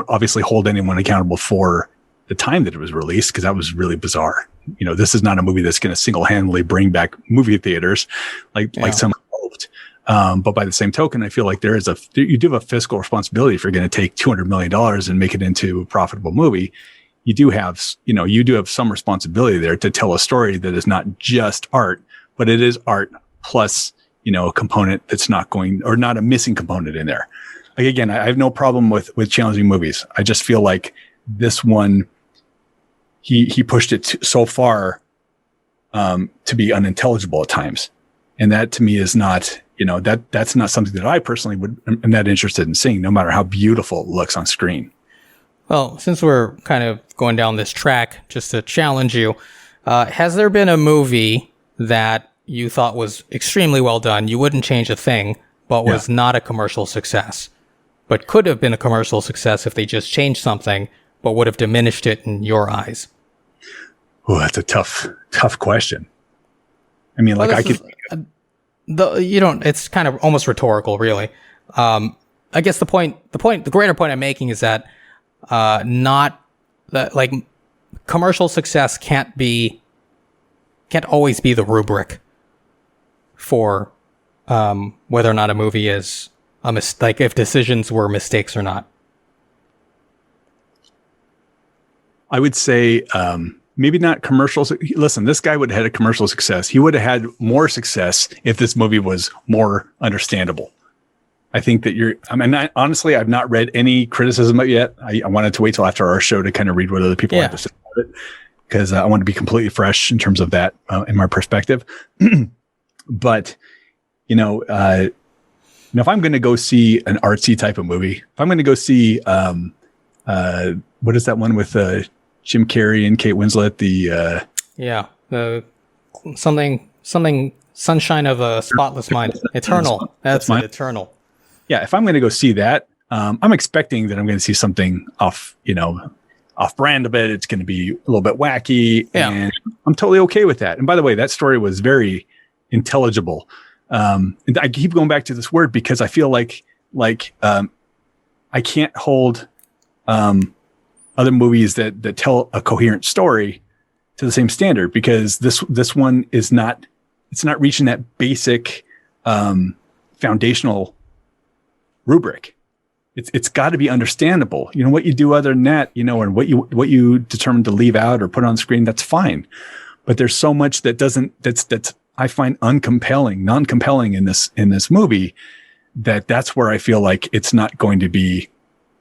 obviously hold anyone accountable for the time that it was released, because that was really bizarre. This is not a movie that's going to single-handedly bring back movie theaters like some hoped. But by the same token, I feel like you do have a fiscal responsibility if you're going to take $200 million and make it into a profitable movie. You do have some responsibility there to tell a story that is not just art, but it is art plus, a component that's not a missing component in there. Like, again, I have no problem with challenging movies. I just feel like this one, he pushed it so far, to be unintelligible at times. And that to me is not, that's not something that I personally am that interested in seeing, no matter how beautiful it looks on screen. Well, since we're kind of going down this track, just to challenge you, has there been a movie that you thought was extremely well done, you wouldn't change a thing, but was not a commercial success, but could have been a commercial success if they just changed something, but would have diminished it in your eyes? Oh, that's a tough question. I mean, like, it's kind of almost rhetorical, really. I guess the greater point I'm making is that, commercial success can't always be the rubric for, whether or not a movie is if decisions were mistakes or not. I would say, maybe not commercial. Listen, this guy would have had a commercial success. He would have had more success if this movie was more understandable. I think that honestly, I've not read any criticism of it yet. I wanted to wait till after our show to kind of read what other people have to say about it, because I want to be completely fresh in terms of that, in my perspective. But, if I'm going to go see an artsy type of movie, if I'm going to go see, what is that one with Jim Carrey and Kate Winslet? The something Sunshine of a Spotless Mind. Eternal. That's it, Eternal. Yeah, if I'm going to go see that, I'm expecting that I'm going to see something off brand a bit. It's going to be a little bit wacky, and I'm totally okay with that. And by the way, that story was very intelligible. And I keep going back to this word because I feel like I can't hold other movies that tell a coherent story to the same standard, because this one is not, it's not reaching that basic foundational rubric. It's got to be understandable. What you do other than that, and what you determine to leave out or put on screen, that's fine. But there's so much that's I find non-compelling in this movie, that's where I feel like it's not going to be,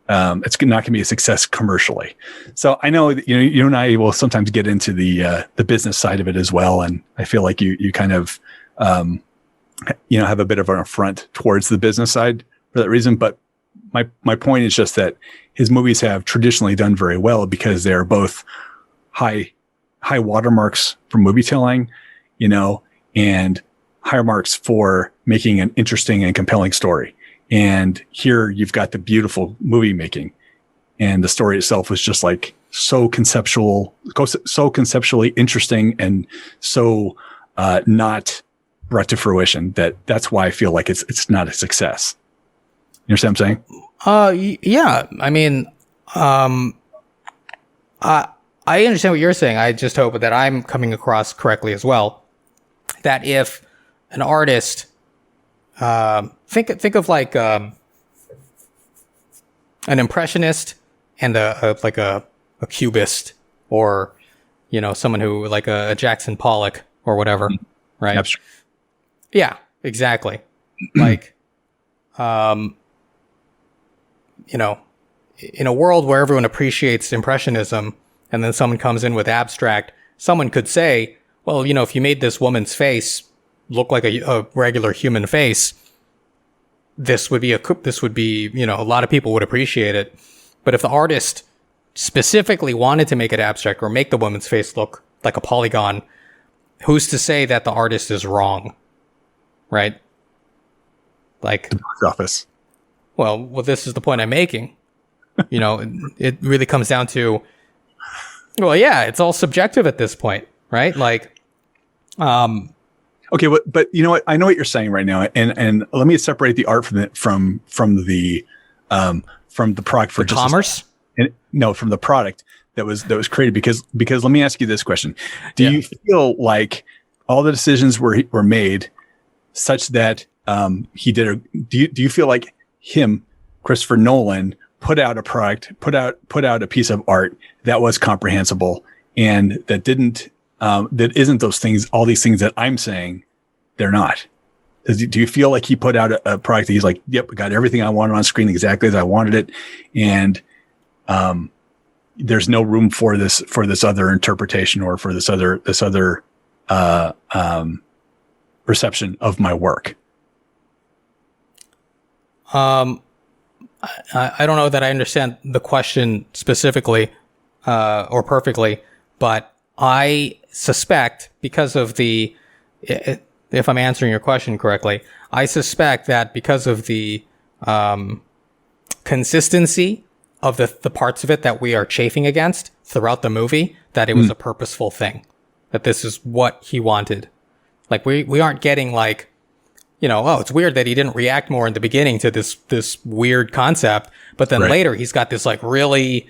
it's not going to be a success commercially. So I know that, you and I will sometimes get into the business side of it as well. And I feel like you kind of, have a bit of an affront towards the business side for that reason. But my point is just that his movies have traditionally done very well because they're both high watermarks for movie telling, and higher marks for making an interesting and compelling story. And here you've got the beautiful movie making, and the story itself was just like so conceptually interesting and so not brought to fruition that's why I feel like it's not a success. You understand what I'm saying? Yeah. I mean, I understand what you're saying. I just hope that I'm coming across correctly as well. That if an artist, think of like an impressionist and a cubist, or someone who like a Jackson Pollock or whatever, right? Abstract. Yeah, exactly. Like, in a world where everyone appreciates impressionism, and then someone comes in with abstract, someone could say, well, if you made this woman's face look like a regular human face, this would be a lot of people would appreciate it. But if the artist specifically wanted to make it abstract or make the woman's face look like a polygon, who's to say that the artist is wrong? Right? Like the box office. Well, this is the point I'm making. It really comes down to, well, yeah, it's all subjective at this point, right? Like, okay, but you know what? I know what you're saying right now, and let me separate the art from the product for the commerce. From the product that was created, because let me ask you this question: do you feel like all the decisions were made such that he did? Do you feel like Christopher Nolan, put out a product, put out a piece of art that was comprehensible and that didn't? That isn't those things, all these things that I'm saying, they're not. Do you feel like he put out a product that he's like, yep, I got everything I wanted on screen exactly as I wanted it, and there's no room for this other interpretation or for this other reception of my work? I don't know that I understand the question specifically or perfectly, but I suspect, because of if I'm answering your question correctly, I suspect that because of the consistency of the parts of it that we are chafing against throughout the movie, that it was a purposeful thing, that this is what he wanted. Like we aren't getting like, it's weird that he didn't react more in the beginning to this weird concept, but then later he's got this like really,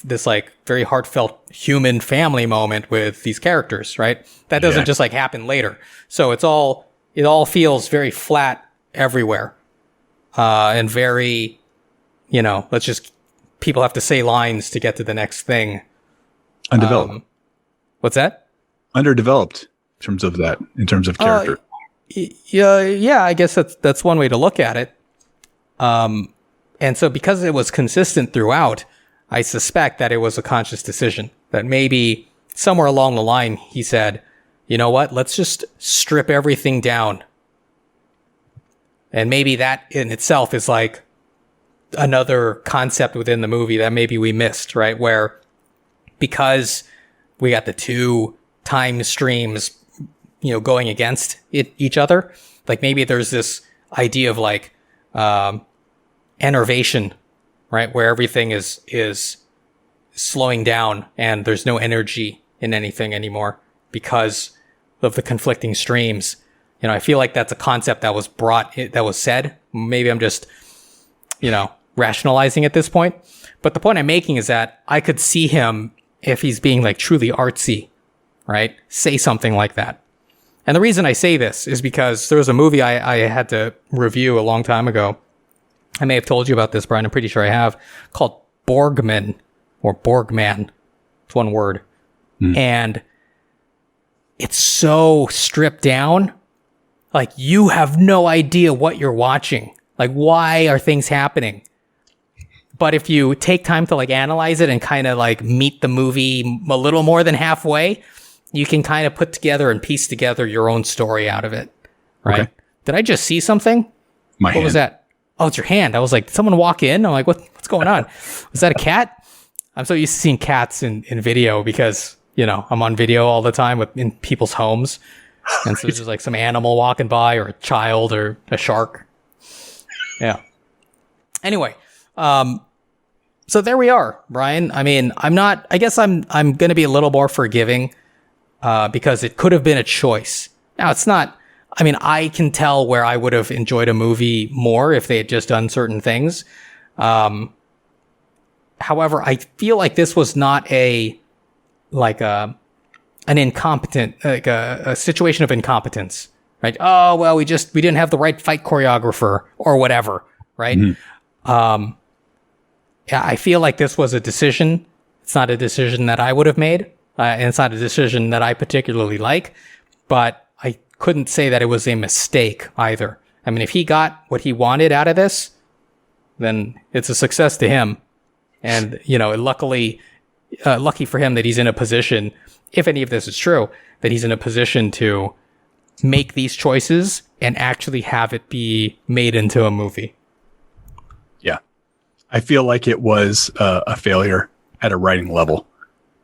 this like very heartfelt human family moment with these characters, right? That doesn't just like happen later. So it all feels very flat everywhere. And very, people have to say lines to get to the next thing. Undeveloped. What's that? Underdeveloped in terms of character. Yeah, I guess that's one way to look at it. And so because it was consistent throughout, I suspect that it was a conscious decision, that maybe somewhere along the line he said, you know what, let's just strip everything down And maybe that in itself is like another concept within the movie that maybe we missed, right? Where because we got the two time streams, going against each other, like maybe there's this idea of like enervation, right? Where everything is slowing down and there's no energy in anything anymore because of the conflicting streams. I feel like that's a concept that was said. Maybe I'm just, rationalizing at this point. But the point I'm making is that I could see him, if he's being like truly artsy, right, say something like that. And the reason I say this is because there was a movie I had to review a long time ago. I may have told you about this, Brian. I'm pretty sure I have, called Borgman or Borgman. It's one word. And it's so stripped down. Like, you have no idea what you're watching. Like, why are things happening? But if you take time to like analyze it and kind of like meet the movie a little more than halfway, you can kind of put together and piece together your own story out of it. Right? Okay. Did I just see something? What was that? Oh, it's your hand. I was like, did someone walk in? I'm like, what's going on? Was that a cat? I'm so used to seeing cats in video because, I'm on video all the time in people's homes. And so there's just like some animal walking by or a child or a shark. Yeah. Anyway, so there we are, Brian. I mean, I guess I'm going to be a little more forgiving, because it could have been a choice. Now it's not, I can tell where I would have enjoyed a movie more if they had just done certain things. However, I feel like this was not an incompetent, like a situation of incompetence, right? Oh, well, we didn't have the right fight choreographer or whatever, right? Mm-hmm. Yeah, I feel like this was a decision. It's not a decision that I would have made, and it's not a decision that I particularly like, but I couldn't say that it was a mistake either. If he got what he wanted out of this, then it's a success to him. And, lucky for him that he's in a position, if any of this is true, that he's in a position to make these choices and actually have it be made into a movie. Yeah. I feel like it was a failure at a writing level.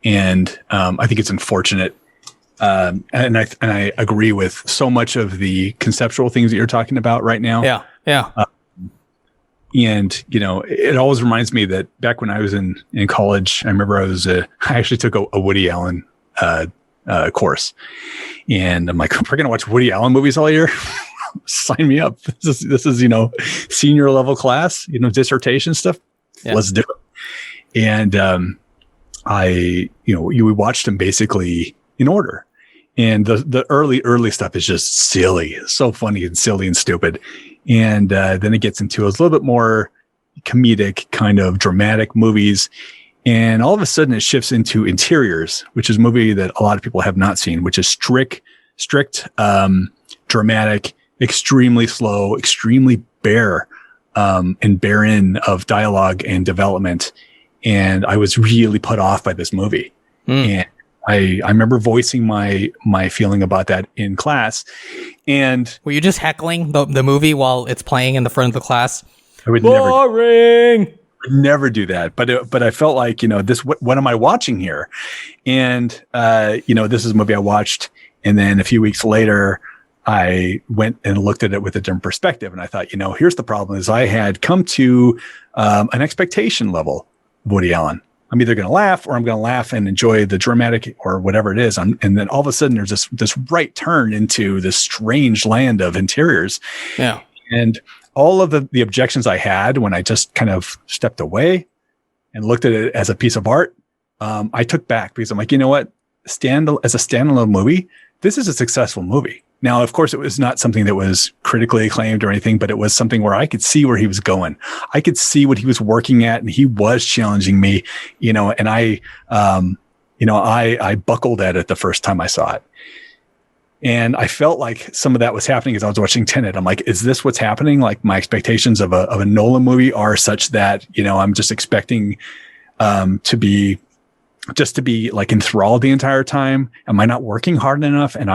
And I think it's unfortunate. And I agree with so much of the conceptual things that you're talking about right now. Yeah. Yeah. And, it always reminds me that back when I was in college, I remember I actually took a Woody Allen course. And I'm like, we're going to watch Woody Allen movies all year. Sign me up. This is, senior level class, dissertation stuff. Yeah. Let's do it. And, we watched them basically in order. And the early stuff is just silly, so funny and silly and stupid. And then it gets into a little bit more comedic, kind of dramatic movies. And all of a sudden it shifts into Interiors, which is a movie that a lot of people have not seen, which is strict, dramatic, extremely slow, extremely bare, and barren of dialogue and development. And I was really put off by this movie. And I remember voicing my feeling about that in class. And were you just heckling the movie while it's playing in the front of the class? I would never do that. But I felt like, what am I watching here? And, this is a movie I watched. And then a few weeks later, I went and looked at it with a different perspective. And I thought, here's the problem is I had come to an expectation level of Woody Allen. I'm either going to laugh or I'm going to laugh and enjoy the dramatic or whatever it is. And then all of a sudden there's this right turn into this strange land of Interiors. Yeah. And all of the objections I had when I just kind of stepped away and looked at it as a piece of art, I took back because I'm like, you know what? As a standalone movie, this is a successful movie. Now, of course, it was not something that was critically acclaimed or anything, but it was something where I could see where he was going. I could see what he was working at, and he was challenging me, and I buckled at it the first time I saw it. And I felt like some of that was happening as I was watching Tenet. I'm like, is this what's happening? Like my expectations of a Nolan movie are such that, I'm just expecting to be like enthralled the entire time. Am I not working hard enough? And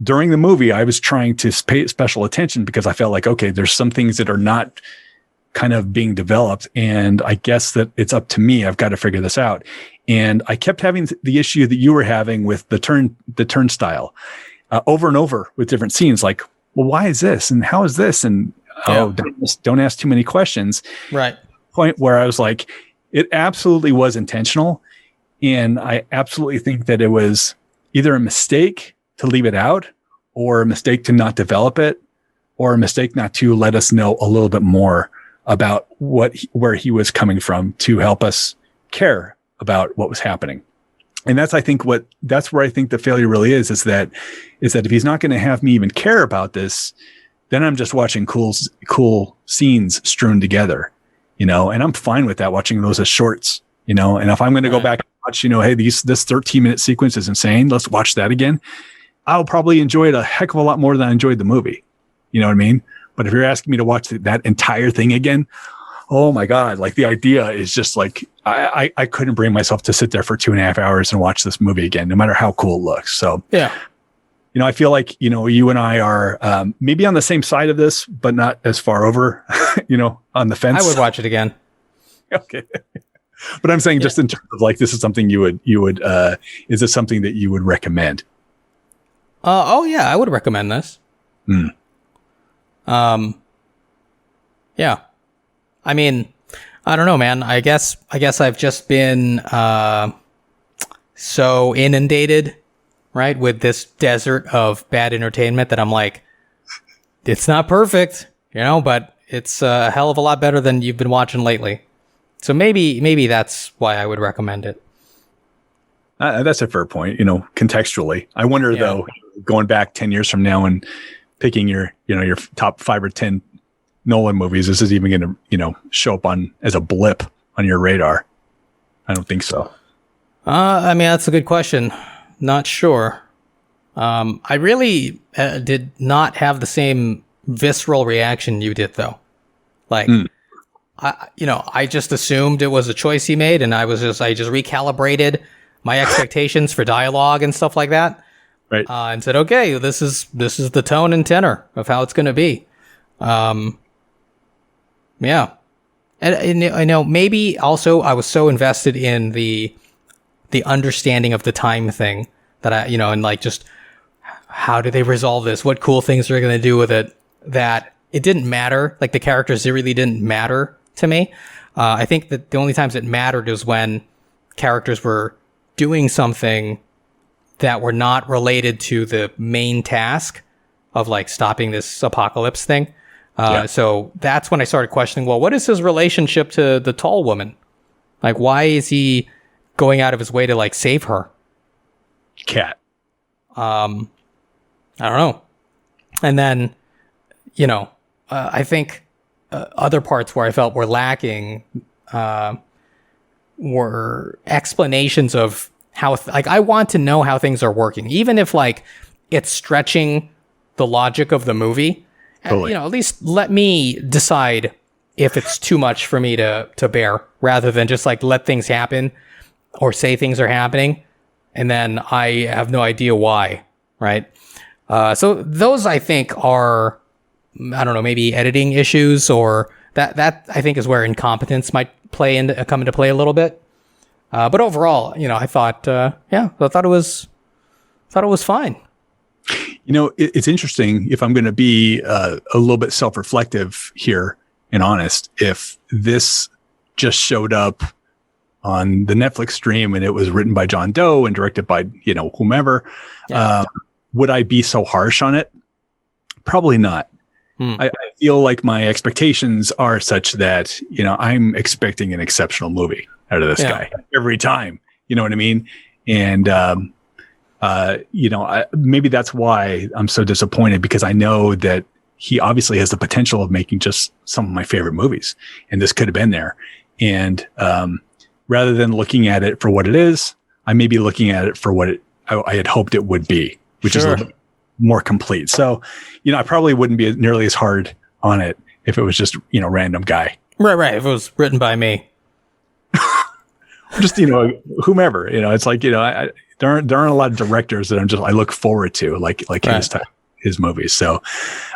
during the movie, I was trying to pay special attention because I felt like, okay, there's some things that are not kind of being developed. And I guess that it's up to me. I've got to figure this out. And I kept having the issue that you were having with the turnstile over and over with different scenes. Like, well, why is this? And how is this? And don't ask too many questions. Right. Point where I was like, it absolutely was intentional. And I absolutely think that it was either a mistake to leave it out, or a mistake to not develop it, or a mistake not to let us know a little bit more about where he was coming from to help us care about what was happening. And that's, I think, that's where I think the failure really is that if he's not going to have me even care about this, then I'm just watching cool scenes strewn together, and I'm fine with that, watching those as shorts, and if I'm going to go back and watch, hey, this 13-minute sequence is insane, let's watch that again, I'll probably enjoy it a heck of a lot more than I enjoyed the movie. You know what I mean? But if you're asking me to watch that entire thing again, oh my God, like the idea is just like, I couldn't bring myself to sit there for 2.5 hours and watch this movie again, no matter how cool it looks. So, yeah, I feel like, you and I are maybe on the same side of this, but not as far over, on the fence. I would watch it again. Okay. But I'm saying just in terms of like, this is something you would, is this something that you would recommend? Oh yeah, I would recommend this. Yeah. I mean, I don't know, man. I guess I've just been so inundated, right, with this desert of bad entertainment that I'm like, it's not perfect, but it's a hell of a lot better than you've been watching lately. So maybe that's why I would recommend it. That's a fair point, contextually. I wonder though, going back 10 years from now and picking your top 5 or 10 Nolan movies, this is even going to, show up as a blip on your radar. I don't think so. I mean, that's a good question. Not sure. I really did not have the same visceral reaction you did, though. Like, I just assumed it was a choice he made, and I just recalibrated my expectations for dialogue and stuff like that. Right. And said, okay, this is the tone and tenor of how it's going to be. Yeah. And I know maybe also I was so invested in the understanding of the time thing that and like just how do they resolve this? What cool things are they going to do with it? That it didn't matter. Like the characters, it really didn't matter to me. I think that the only times it mattered was when characters were doing something that were not related to the main task of like stopping this apocalypse thing. So that's when I started questioning, well, what is his relationship to the tall woman? Like, why is he going out of his way to like save her? Cat. I don't know. And then, I think other parts where I felt were lacking were explanations of how, I want to know how things are working, even if like it's stretching the logic of the movie. Totally. At least let me decide if it's too much for me to bear, rather than just like let things happen or say things are happening and then I have no idea why, right? So those I think are, I don't know, maybe editing issues, or that I think is where incompetence might come into play a little bit. But overall, I thought, I thought it was fine. It's interesting, if I'm going to be a little bit self-reflective here and honest, if this just showed up on the Netflix stream and it was written by John Doe and directed by, whomever, would I be so harsh on it? Probably not. I feel like my expectations are such that, I'm expecting an exceptional movie out of this guy every time. You know what I mean? And, maybe that's why I'm so disappointed, because I know that he obviously has the potential of making just some of my favorite movies, and this could have been there. And rather than looking at it for what it is, I may be looking at it for what I had hoped it would be, which is a little bit more complete. So, I probably wouldn't be nearly as hard on it if it was just, random guy. Right. If it was written by me. just, whomever, it's like, there aren't a lot of directors that I look forward to, like his movies. So,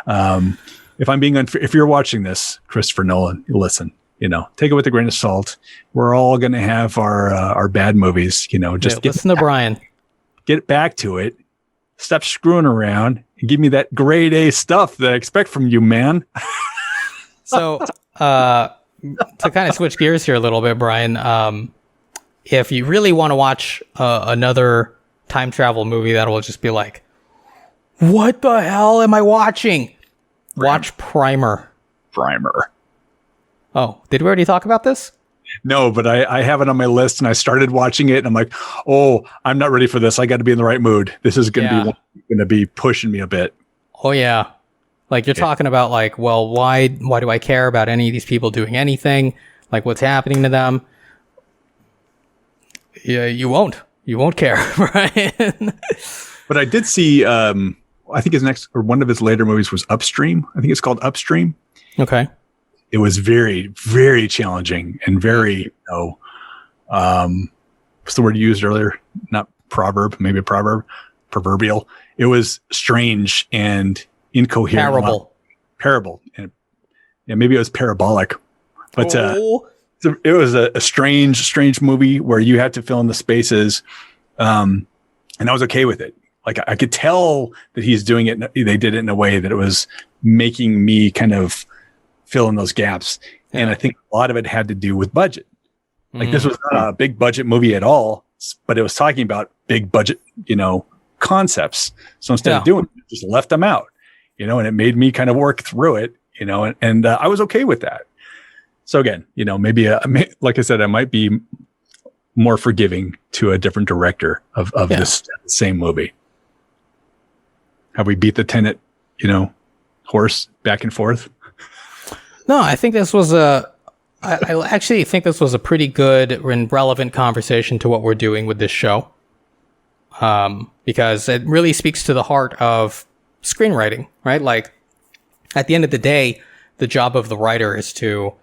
if I'm being unfair, if you're watching this, Christopher Nolan, listen, take it with a grain of salt. We're all going to have our bad movies, just listen to Brian. Get back to it. Stop screwing around and give me that grade A stuff that I expect from you, man. So, to kind of switch gears here a little bit, Brian, if you really want to watch another time travel movie that will just be like, what the hell am I watching? Watch Primer. Oh, did we already talk about this? No, but I have it on my list, and I started watching it, and I'm like, oh, I'm not ready for this. I got to be in the right mood. This is going to be pushing me a bit. Oh, yeah. Like, you're talking about, like, well, why do I care about any of these people doing anything? Like, what's happening to them? Yeah, you won't care, right? But I did see, I think one of his later movies was Upstream. I think it's called Upstream. Okay. It was very, very challenging and very, what's the word you used earlier? Not proverb, maybe a proverb, proverbial. It was strange and incoherent. Parable. And maybe it was parabolic, but, it was a strange movie where you had to fill in the spaces. And I was okay with it. Like, I could tell that he's doing it. They did it in a way that it was making me kind of fill in those gaps. Yeah. And I think a lot of it had to do with budget. Like, this was not a big budget movie at all, but it was talking about big budget, concepts. So instead of doing it, just left them out, and it made me kind of work through it, and I was okay with that. So again, maybe, like I said, I might be more forgiving to a different director of this same movie. Have we beat the Tenet, horse back and forth? No, I think this was I actually think this was a pretty good and relevant conversation to what we're doing with this show. Because it really speaks to the heart of screenwriting, right? Like, at the end of the day, the job of the writer is to,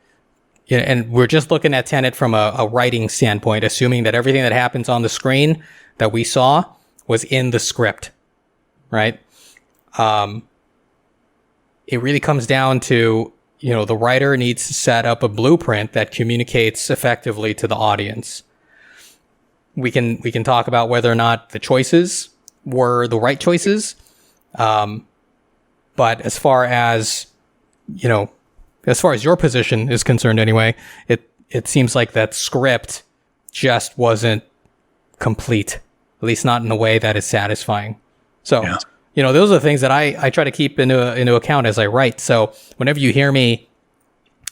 and we're just looking at Tenet from a writing standpoint, assuming that everything that happens on the screen that we saw was in the script, right? It really comes down to, the writer needs to set up a blueprint that communicates effectively to the audience. We can talk about whether or not the choices were the right choices. But as far as your position is concerned anyway, it seems like that script just wasn't complete, at least not in a way that is satisfying. So, those are the things that I try to keep into account as I write. So whenever you hear me,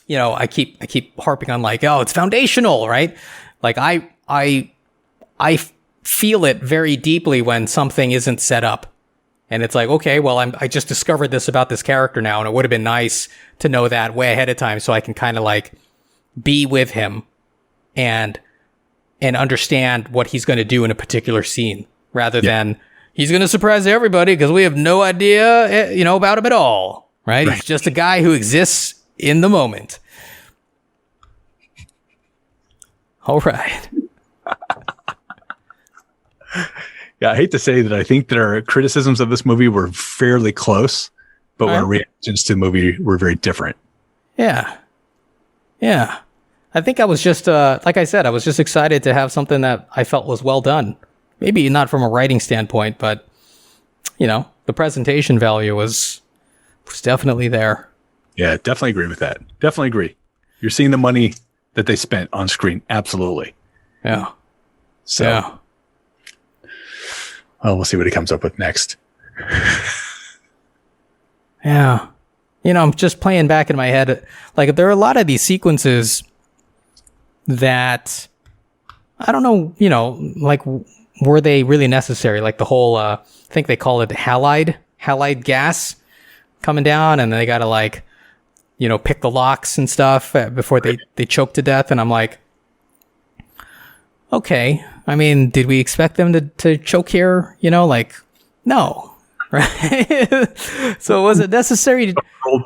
I keep harping on, like, oh, it's foundational, right? Like, I feel it very deeply when something isn't set up. And it's like, okay, well, I just discovered this about this character now, and it would have been nice to know that way ahead of time so I can kind of, like, be with him and understand what he's going to do in a particular scene, rather than he's going to surprise everybody because we have no idea, about him at all, right? He's just a guy who exists in the moment. All right. Yeah, I hate to say that I think that our criticisms of this movie were fairly close, but our reactions to the movie were very different. Yeah. I think I was just, like I said, I was just excited to have something that I felt was well done. Maybe not from a writing standpoint, but, the presentation value was definitely there. Yeah, definitely agree with that. Definitely agree. You're seeing the money that they spent on screen. Absolutely. Yeah. So. Yeah. Well, we'll see what he comes up with next. Yeah. I'm just playing back in my head. Like, there are a lot of these sequences that, I don't know, like, were they really necessary? Like the whole, I think they call it halide gas coming down, and they got to, like, pick the locks and stuff before they choke to death. And I'm like, okay, I mean, did we expect them to choke here? Like, no, right? So was it necessary to...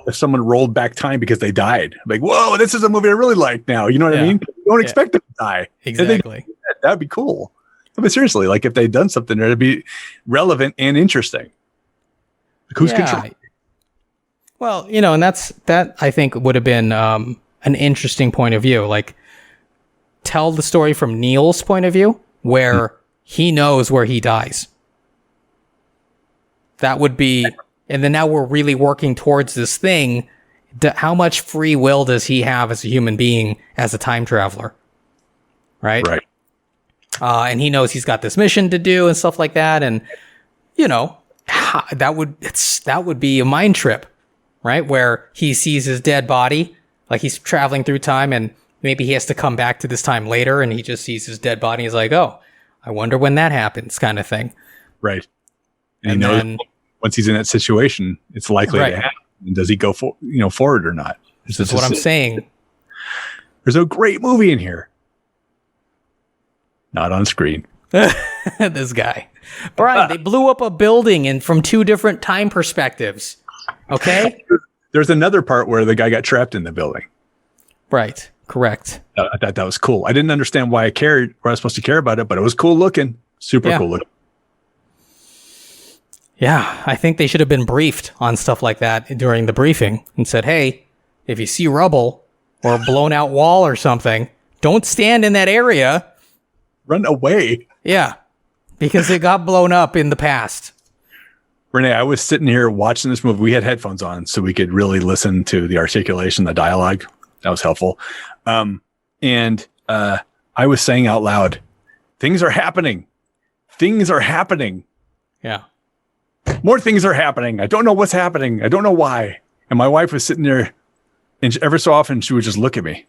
If someone rolled back time because they died, like, whoa, this is a movie I really like now. You know what I mean? You don't expect them to die. Exactly. That'd be cool. But seriously, like if they'd done something, it'd be relevant and interesting. Like who's controlling? Well, and that I think would have been an interesting point of view. Like, tell the story from Neil's point of view, where he knows where he dies. That would be, and then now we're really working towards this thing. How much free will does he have as a human being, as a time traveler? Right? Right. And he knows he's got this mission to do and stuff like that. And, that would be a mind trip, right? Where he sees his dead body, like he's traveling through time, and maybe he has to come back to this time later, and he just sees his dead body. He's like, oh, I wonder when that happens, kind of thing. Right. And he knows once he's in that situation, it's likely to happen. And does he go forward or not? That's what I'm saying. There's a great movie in here. Not on screen. This guy. Brian, they blew up a building from two different time perspectives. Okay? There's another part where the guy got trapped in the building. Right. Correct. I thought that was cool. I didn't understand why I was supposed to care about it, but it was cool looking. Super cool looking. Yeah, I think they should have been briefed on stuff like that during the briefing and said, hey, if you see rubble or a blown out wall or something, don't stand in that area. Run away. Yeah, because it got blown up in the past. Renee, I was sitting here watching this movie. We had headphones on so we could really listen to the articulation, the dialogue. That was helpful. And I was saying out loud, things are happening. Things are happening. Yeah. More things are happening. I don't know what's happening. I don't know why. And my wife was sitting there, and ever so often she would just look at me.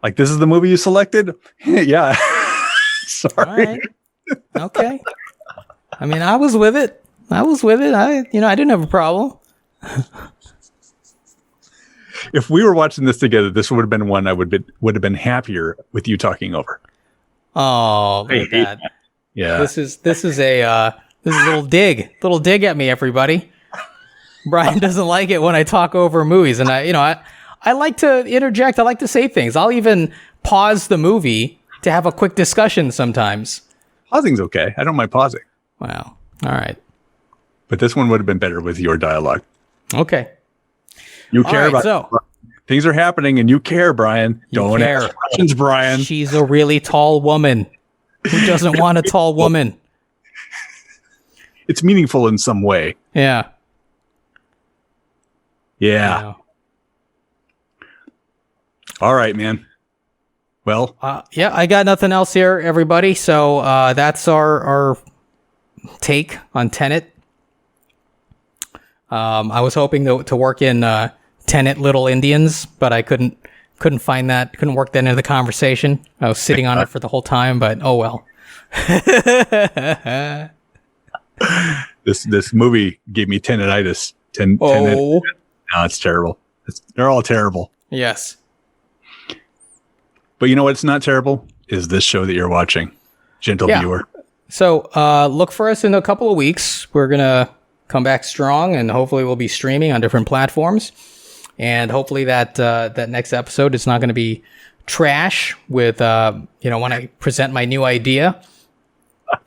Like, this is the movie you selected? Yeah. Sorry. Right. Okay. I mean, I was with it. I didn't have a problem. If we were watching this together, this would have been one I would have been happier with you talking over. Oh, look at that. Yeah. This is a little dig at me, everybody. Brian doesn't like it when I talk over movies, and I like to interject. I like to say things. I'll even pause the movie to have a quick discussion sometimes. Pausing's okay. I don't mind pausing. Wow. All right. But this one would have been better with your dialogue. Okay. You care about things are happening, and you care, Brian. Don't ask questions, Brian. She's a really tall woman. Who doesn't want a tall woman? It's meaningful in some way. Yeah. Yeah. All right, man. Well, yeah, I got nothing else here, everybody. So that's our take on Tenet. I was hoping to work in Tenet Little Indians, but I couldn't find that. Couldn't work that into the conversation. I was sitting on it for the whole time, but oh well. This movie gave me tinnitus. Tenet. No, it's terrible. They're all terrible. Yes. But you know what's not terrible? Is this show that you're watching, gentle viewer. So look for us in a couple of weeks. We're going to come back strong, and hopefully we'll be streaming on different platforms. And hopefully that next episode is not going to be trash with, when I present my new idea.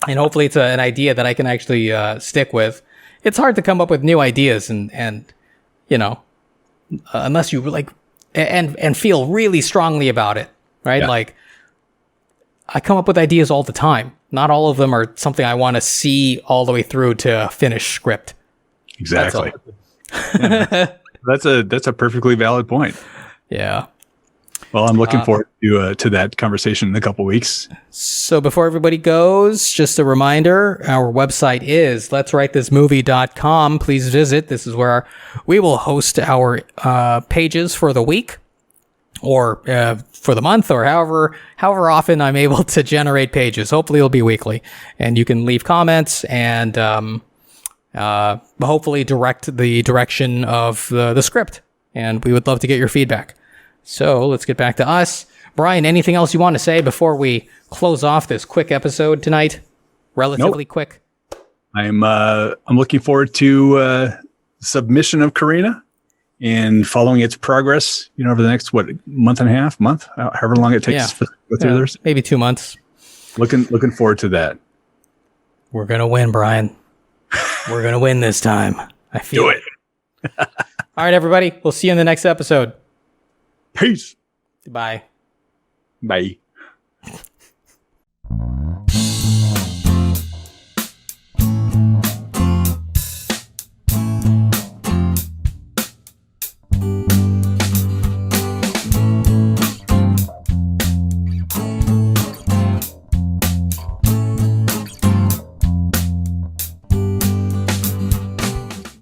And hopefully it's an idea that I can actually stick with. It's hard to come up with new ideas and unless you like and feel really strongly about it, right? Yeah. Like I come up with ideas all the time. Not all of them are something I want to see all the way through to a finished script. Exactly. That's a perfectly valid point. Yeah. Well, I'm looking forward to that conversation in a couple weeks. So before everybody goes, just a reminder, our website is letswritethismovie.com. Please visit. This is where we will host our pages for the week or for the month or however often I'm able to generate pages. Hopefully it'll be weekly. And you can leave comments and hopefully direct the direction of the script. And we would love to get your feedback. So let's get back to us. Brian, anything else you want to say before we close off this quick episode tonight? Relatively quick. I'm looking forward to submission of Carina, and following its progress, over the next, month and a half, however long it takes to go through this. Maybe 2 months. Looking forward to that. We're going to win, Brian. We're going to win this time. I feel Do it. All right, everybody. We'll see you in the next episode. Peace. Bye. Bye.